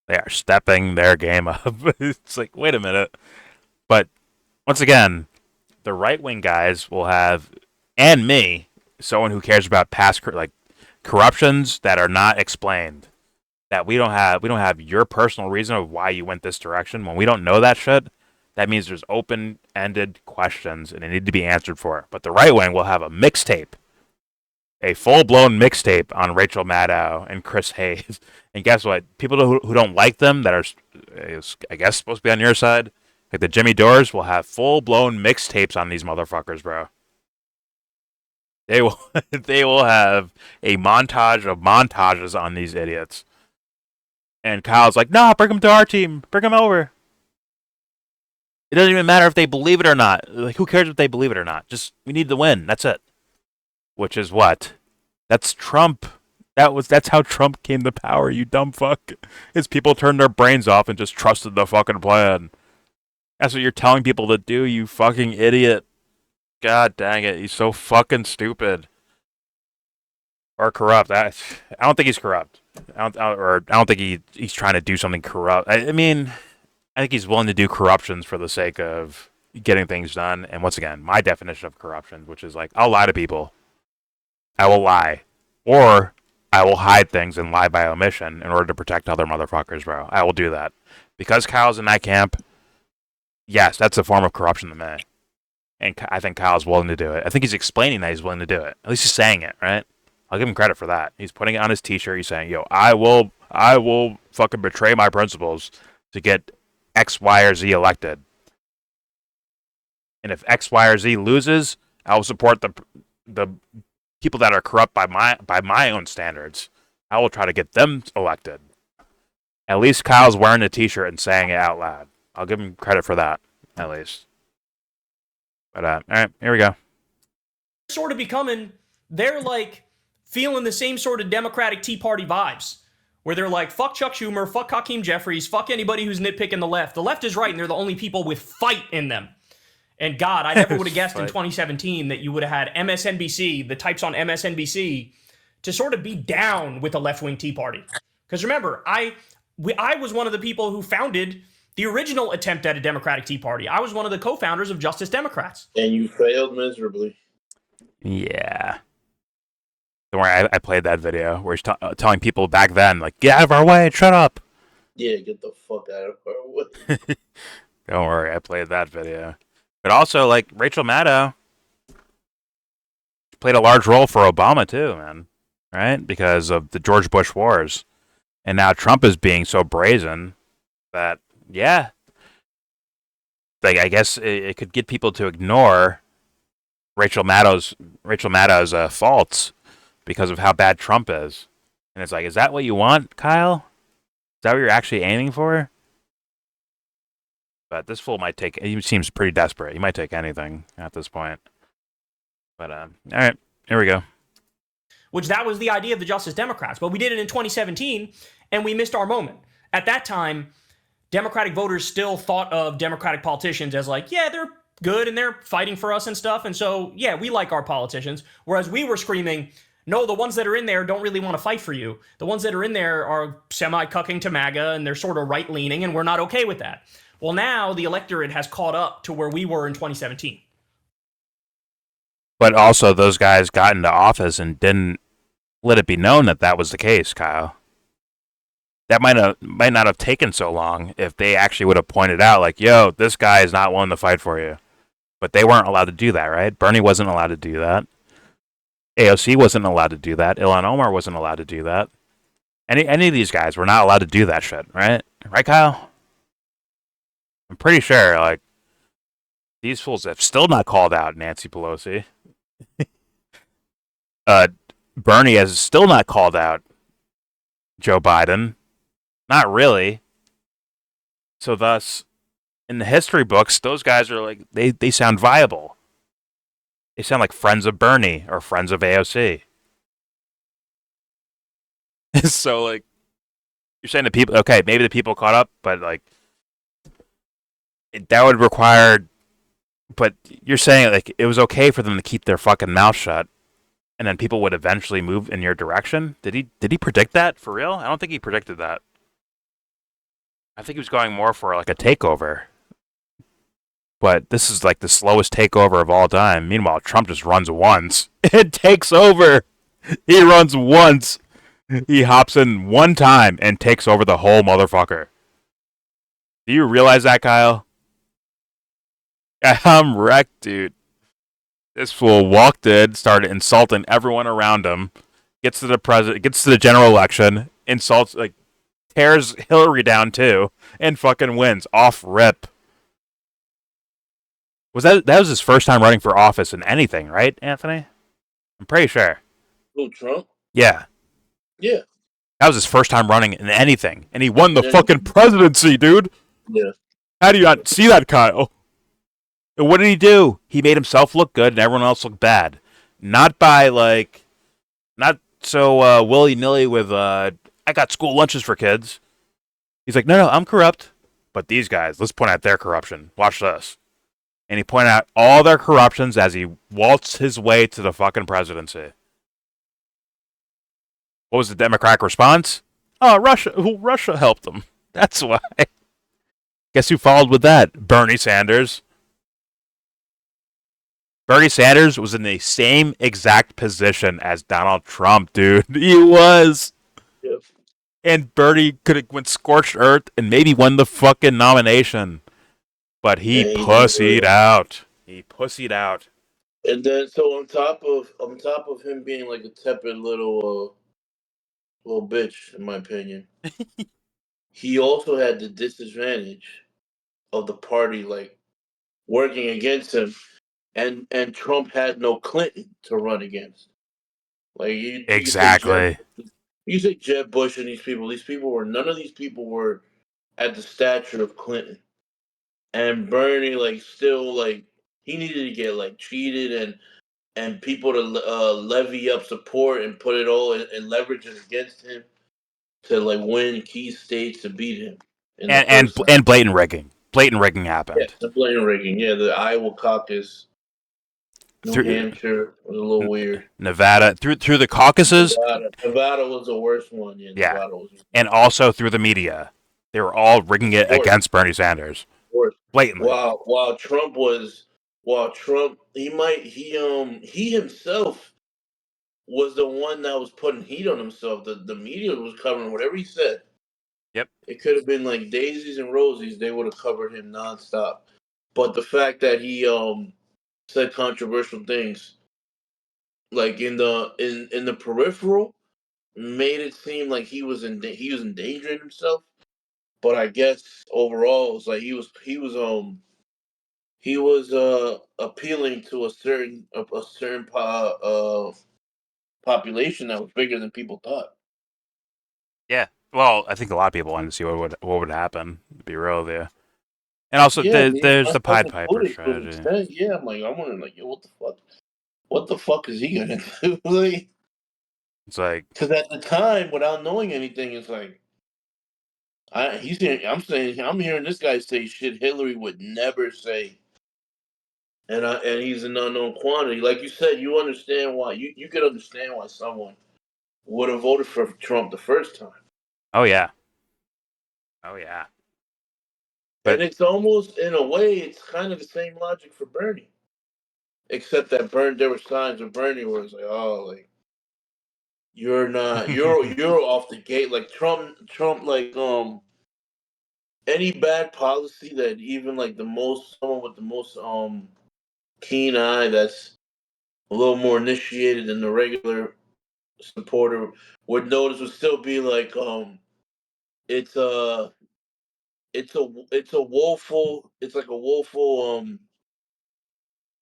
They are stepping their game up. It's like, wait a minute. But once again, the right-wing guys will have, and me, someone who cares about past corruptions that are not explained. That we don't have your personal reason of why you went this direction. When we don't know that shit, that means there's open-ended questions and they need to be answered for. But the right wing will have a mixtape. A full-blown mixtape on Rachel Maddow and Chris Hayes. And guess what? People who don't like them, that are, I guess, supposed to be on your side, like the Jimmy Dores, will have full-blown mixtapes on these motherfuckers, bro. They will have a montage of montages on these idiots. And Kyle's like, no, bring them to our team. Bring them over. It doesn't even matter if they believe it or not. Like, who cares if they believe it or not? Just, we need to win. That's it. Which is what? That's Trump. That's how Trump came to power, you dumb fuck. His people turned their brains off and just trusted the fucking plan. That's what you're telling people to do, you fucking idiot. God dang it, he's so fucking stupid. Or corrupt. I don't think he's corrupt. I don't think he's trying to do something corrupt. I mean, I think he's willing to do corruptions for the sake of getting things done. And once again, my definition of corruption, which is like, I'll lie to people. I will lie. Or I will hide things and lie by omission in order to protect other motherfuckers, bro. I will do that. Because Kyle's in that camp, yes, that's a form of corruption to me. And I think Kyle's willing to do it. I think he's explaining that he's willing to do it. At least he's saying it, right? I'll give him credit for that. He's putting it on his t-shirt. He's saying, yo, I will fucking betray my principles to get X, Y, or Z elected. And if X, Y, or Z loses, I will support the people that are corrupt by my own standards. I will try to get them elected. At least Kyle's wearing a t-shirt and saying it out loud. I'll give him credit for that, at least. But, all right, here we go. Sort of becoming, they're like feeling the same sort of Democratic Tea Party vibes, where they're like, fuck Chuck Schumer, fuck Hakeem Jeffries, fuck anybody who's nitpicking the left. The left is right, and they're the only people with fight in them. And God, I never would have guessed in 2017 that you would have had MSNBC, the types on MSNBC, to sort of be down with the left-wing Tea Party. Because remember, I was one of the people who founded the original attempt at a Democratic Tea Party. I was one of the co-founders of Justice Democrats. And you failed miserably. Yeah. Don't worry, I played that video where he's telling people back then, like, get out of our way, shut up. Yeah, get the fuck out of our way. Don't worry, I played that video. But also, like, Rachel Maddow played a large role for Obama, too, man. Right? Because of the George Bush wars. And now Trump is being so brazen that, yeah. Like, I guess it could get people to ignore Rachel Maddow's faults because of how bad Trump is. And it's like, is that what you want, Kyle? Is that what you're actually aiming for? But this fool might take... He seems pretty desperate. He might take anything at this point. But, all right. Here we go. Which that was the idea of the Justice Democrats. But we did it in 2017, and we missed our moment. At that time, Democratic voters still thought of Democratic politicians as like, yeah, they're good, and they're fighting for us and stuff. And so, yeah, we like our politicians. Whereas we were screaming, no, the ones that are in there don't really want to fight for you. The ones that are in there are semi-cucking to MAGA, and they're sort of right-leaning, and we're not okay with that. Well, now the electorate has caught up to where we were in 2017. But also, those guys got into office and didn't let it be known that that was the case, Kyle. That might not have taken so long if they actually would have pointed out, like, yo, this guy is not willing to fight for you. But they weren't allowed to do that, right? Bernie wasn't allowed to do that. AOC wasn't allowed to do that. Ilhan Omar wasn't allowed to do that. Any of these guys were not allowed to do that shit, right? Right, Kyle? I'm pretty sure, like, these fools have still not called out Nancy Pelosi. Bernie has still not called out Joe Biden. Not really. So thus, in the history books, those guys are like, they sound viable. They sound like friends of Bernie or friends of AOC. So, like, you're saying the people, okay, maybe the people caught up, but, like, that would require, but you're saying, like, it was okay for them to keep their fucking mouth shut, and then people would eventually move in your direction? Did he predict that? For real? I don't think he predicted that. I think he was going more for, like, a takeover. But this is, like, the slowest takeover of all time. Meanwhile, Trump just runs once. It takes over. He runs once. He hops in one time and takes over the whole motherfucker. Do you realize that, Kyle? I'm wrecked, dude. This fool walked in, started insulting everyone around him, gets to the general election, insults, like, tears Hillary down too, and fucking wins off rip. That was his first time running for office in anything, right, Anthony? I'm pretty sure. Who, Trump? Yeah. Yeah. That was his first time running in anything, and he won the fucking presidency, dude. Yeah. How do you not see that, Kyle? And what did he do? He made himself look good and everyone else look bad. Not by, like, not so willy-nilly with, I got school lunches for kids. He's like, no, I'm corrupt. But these guys, let's point out their corruption. Watch this. And he pointed out all their corruptions as he waltzed his way to the fucking presidency. What was the Democratic response? Oh, Russia helped them. That's why. Guess who followed with that? Bernie Sanders. Bernie Sanders was in the same exact position as Donald Trump, dude. He was. Yep. And Bernie could have went scorched earth and maybe won the fucking nomination. But he And he pussied never. out. He pussied out. And then so on top of him being like a tepid little bitch, in my opinion, he also had the disadvantage of the party like working against him, and Trump had no Clinton to run against. Like you say Jeb, Exactly. you say Jeb Bush and these people. These people were none of these people were at the stature of Clinton. And Bernie like still like he needed to get like cheated and people to levy up support and put it all and leverage it against him to like win key states to beat him in the And and first time. and blatant rigging. Blatant rigging Yeah, happened. the blatant rigging. Yeah, the Iowa caucus, New Through Hampshire was a little weird. Nevada, through the caucuses, Nevada was the worst one. Yeah, yeah, Nevada was and also through the media. They were all rigging it worst. against Bernie Sanders. Worst. Blatantly. While Trump he himself was the one that was putting heat on himself. The media was covering whatever he said. Yep. It could have been like daisies and roses. They would have covered him nonstop. But the fact that he said controversial things, like in the peripheral, made it seem like he was endangering himself. But I guess overall, it was like he was appealing to a certain population that was bigger than people thought. Yeah. Well, I think a lot of people wanted to see what would happen. To be real with you. And also, Yeah, me and there's the myself Pied Piper included to an strategy. extent. Yeah, I'm wondering like, yo, what the fuck? What the fuck is he gonna do? Like, It's like, because at the time, without knowing anything, it's like I'm hearing this guy say shit Hillary would never say, and he's an unknown quantity. Like you said, you could understand why someone would have voted for Trump the first time. oh yeah, oh yeah. And But it's almost in a way, it's kind of the same logic for Bernie, except that there were signs of Bernie where it's like, oh, like you're not, you're off the gate. Like Trump, like any bad policy that even like someone with the most keen eye that's a little more initiated than the regular supporter would notice would still be like it's a it's like a woeful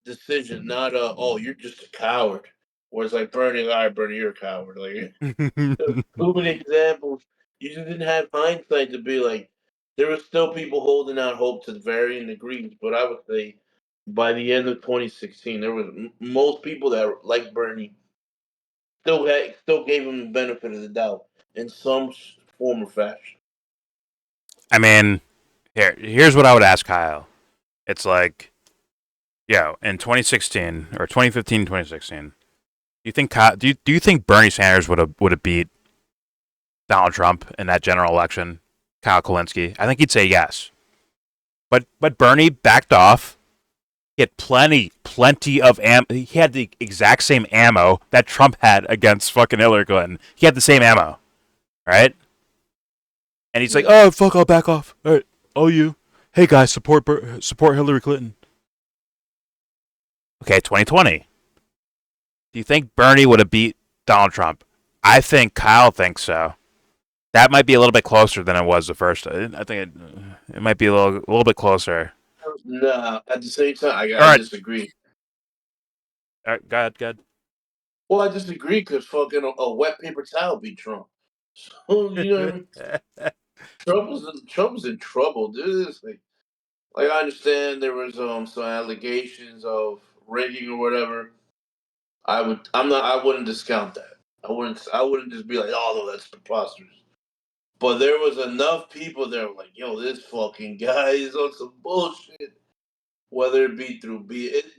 decision, not oh you're just a coward. Whereas like Bernie, all right, Bernie, you're a coward. Like too many examples. You just didn't have hindsight to be like there were still people holding out hope to varying degrees, but I would say by the end of 2016, there was most people that like Bernie still gave him the benefit of the doubt in some form or fashion. I mean, here's what I would ask Kyle. It's like, in 2016 or 2015, 2016, do you think Bernie Sanders would have beat Donald Trump in that general election? Kyle Kulinski, I think he'd say yes. But Bernie backed off. He had plenty of ammo. He had the exact same ammo that Trump had against fucking Hillary Clinton. He had the same ammo, right? And he's like, "Oh fuck, I'll back off. All right, all you. Hey guys, support Hillary Clinton." Okay, 2020. Do you think Bernie would have beat Donald Trump? I think Kyle thinks so. That might be a little bit closer than it was the first. I think it might be a little bit closer. Nah, at the same time, I All right, disagree. all right, go ahead. Well, I disagree because fucking a wet paper towel beat Trump. So you know, what I mean? Trump was in trouble, dude. It's like I understand there was some allegations of rigging or whatever. I wouldn't discount that. I wouldn't just be like, oh no, that's preposterous. But there was enough people there like, yo, this fucking guy is on some bullshit. Whether it be through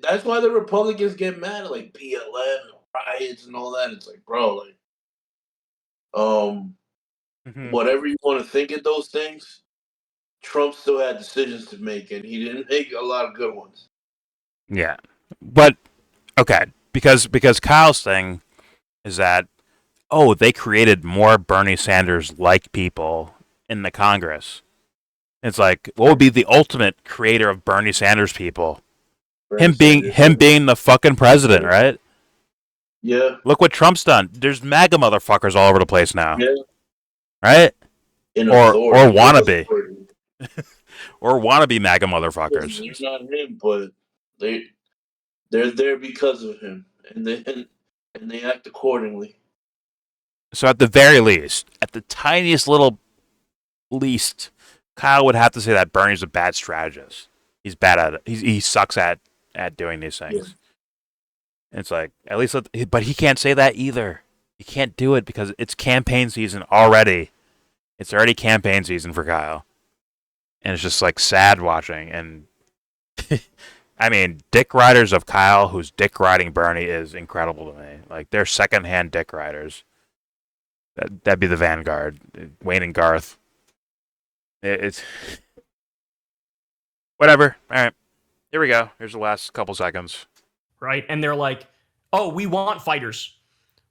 that's why the Republicans get mad at like BLM riots and all that. It's like, bro, like, um, Mhm. whatever you want to think of those things, Trump still had decisions to make, and he didn't make a lot of good ones. Yeah, but okay, because Kyle's thing is that they created more Bernie Sanders like people in the Congress. It's like, what would be the ultimate creator of Bernie Sanders people? Him being the fucking president, right? Yeah. Look what Trump's done. There's MAGA motherfuckers all over the place now. Yeah. Right? Or wannabe. Or wannabe MAGA They're motherfuckers. not him, but they're there because of him, and they act accordingly. So at the very least, at the tiniest little least, Kyle would have to say that Bernie's a bad strategist. He's bad at it. He sucks at doing these things. Yeah. It's like, at least, but he can't say that either. He can't do it because it's campaign season already. It's already campaign season for Kyle. And it's just like sad watching. And I mean, dick riders of Kyle who's dick riding Bernie is incredible to me. Like, they're secondhand dick riders. That'd be the Vanguard. Wayne and Garth. It's whatever. All right. Here we go. Here's the last couple seconds. Right? And they're like, oh, we want fighters.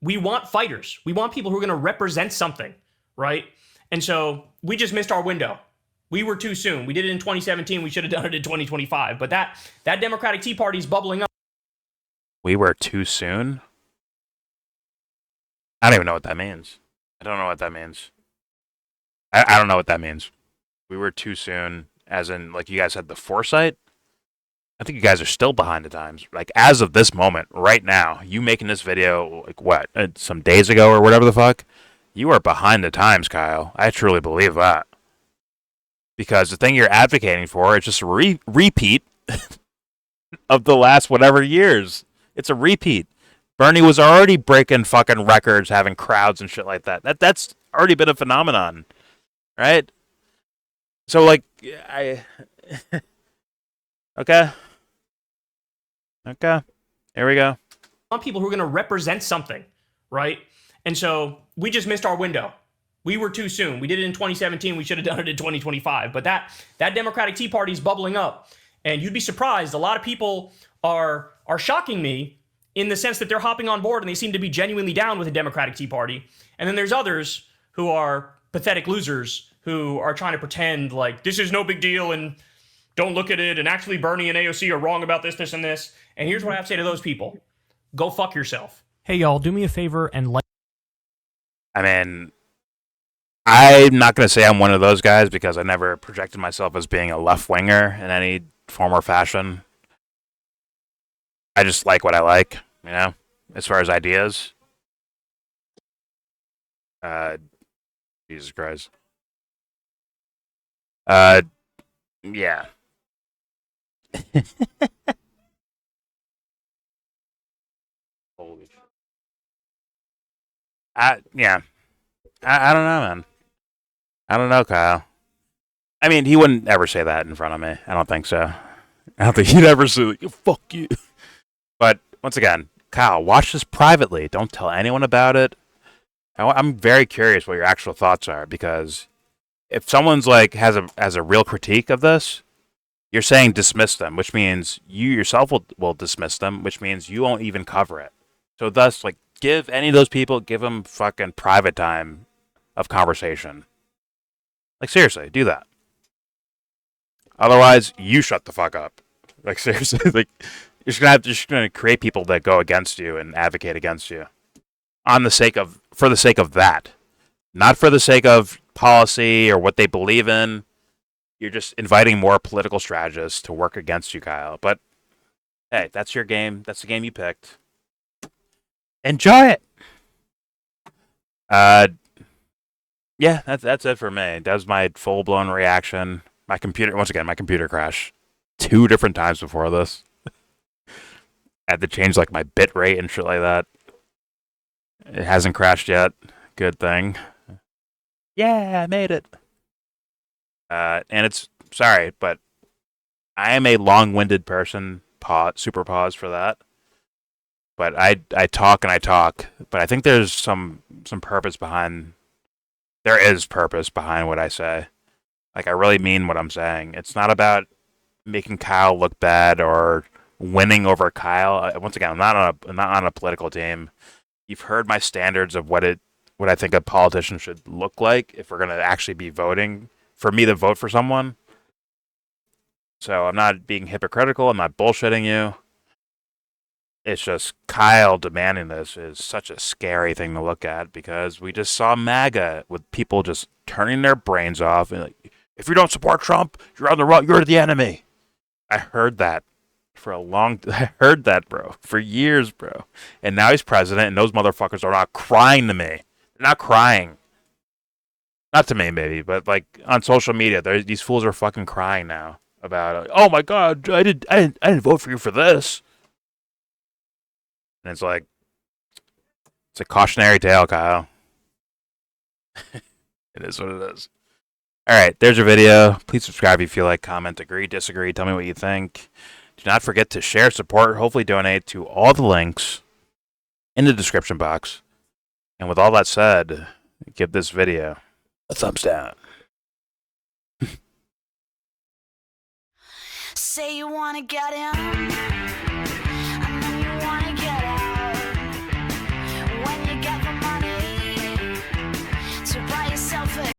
We want fighters. We want people who are going to represent something, right? And so we just missed our window. We were too soon. We did it in 2017. We should have done it in 2025. But that Democratic Tea Party is bubbling up. We were too soon? I don't even know what that means. I don't know what that means. I don't know what that means. We were too soon, as in, like, you guys had the foresight? I think you guys are still behind the times. Like, as of this moment, right now, you making this video, like, what, some days ago or whatever the fuck? You are behind the times, Kyle. I truly believe that. Because the thing you're advocating for is just a repeat of the last whatever years. It's a repeat. Bernie was already breaking fucking records, having crowds and shit like that. That's already been a phenomenon, right? So, like, okay. Here we go. Want people who are going to represent something, right? And so we just missed our window. We were too soon. We did it in 2017. We should have done it in 2025. But that Democratic Tea Party is bubbling up. And you'd be surprised. A lot of people are shocking me in the sense that they're hopping on board and they seem to be genuinely down with the Democratic Tea Party. And then there's others who are pathetic losers who are trying to pretend like this is no big deal and don't look at it. And actually Bernie and AOC are wrong about this, this, and this. And here's what I have to say to those people. Go fuck yourself. Hey, y'all, do me a favor and like. I mean, I'm not going to say I'm one of those guys because I never projected myself as being a left-winger in any form or fashion. I just like what I like, you know, as far as ideas. Jesus Christ. Yeah. Holy shit. Yeah. I don't know, man. I don't know, Kyle. I mean, he wouldn't ever say that in front of me. I don't think so. I don't think he'd ever say, like, fuck you. But, once again, Kyle, watch this privately. Don't tell anyone about it. I'm very curious what your actual thoughts are, because if someone's, like, has a real critique of this, you're saying dismiss them, which means you yourself will dismiss them, which means you won't even cover it. So, thus, like, give any of those people, give them fucking private time of conversation. Like, seriously, do that. Otherwise, you shut the fuck up. Like, seriously, like, you're just gonna create people that go against you and advocate against you, for the sake of that, not for the sake of policy or what they believe in. You're just inviting more political strategists to work against you, Kyle. But hey, that's your game. That's the game you picked. Enjoy it. Yeah, that's it for me. That was my full-blown reaction. My computer crashed 2 different times before this. I had to change, like, my bit rate and shit like that. It hasn't crashed yet. Good thing. Yeah, I made it. And it's, sorry, but I am a long-winded person. Super pause for that. But I talk and I talk. But I think there's some purpose behind. There is purpose behind what I say. Like, I really mean what I'm saying. It's not about making Kyle look bad or winning over Kyle. Once again, I'm not on a political team. You've heard my standards of what I think a politician should look like if we're gonna actually be voting for me to vote for someone. So I'm not being hypocritical. I'm not bullshitting you. It's just Kyle demanding this is such a scary thing to look at because we just saw MAGA with people just turning their brains off and like, if you don't support Trump, you're on the wrong. You're the enemy. I heard that I heard that, bro, for years, bro. And now he's president, and those motherfuckers are not crying to me. They're not crying. Not to me, maybe, but like on social media, these fools are fucking crying now about, oh my god, I didn't vote for you for this. And it's a cautionary tale, Kyle. It is what it is. All right, there's your video. Please subscribe if you feel like, comment, agree, disagree, tell me what you think. Do not forget to share, support, hopefully donate to all the links in the description box. And with all that said, give this video a thumbs down. Say you wanna get in.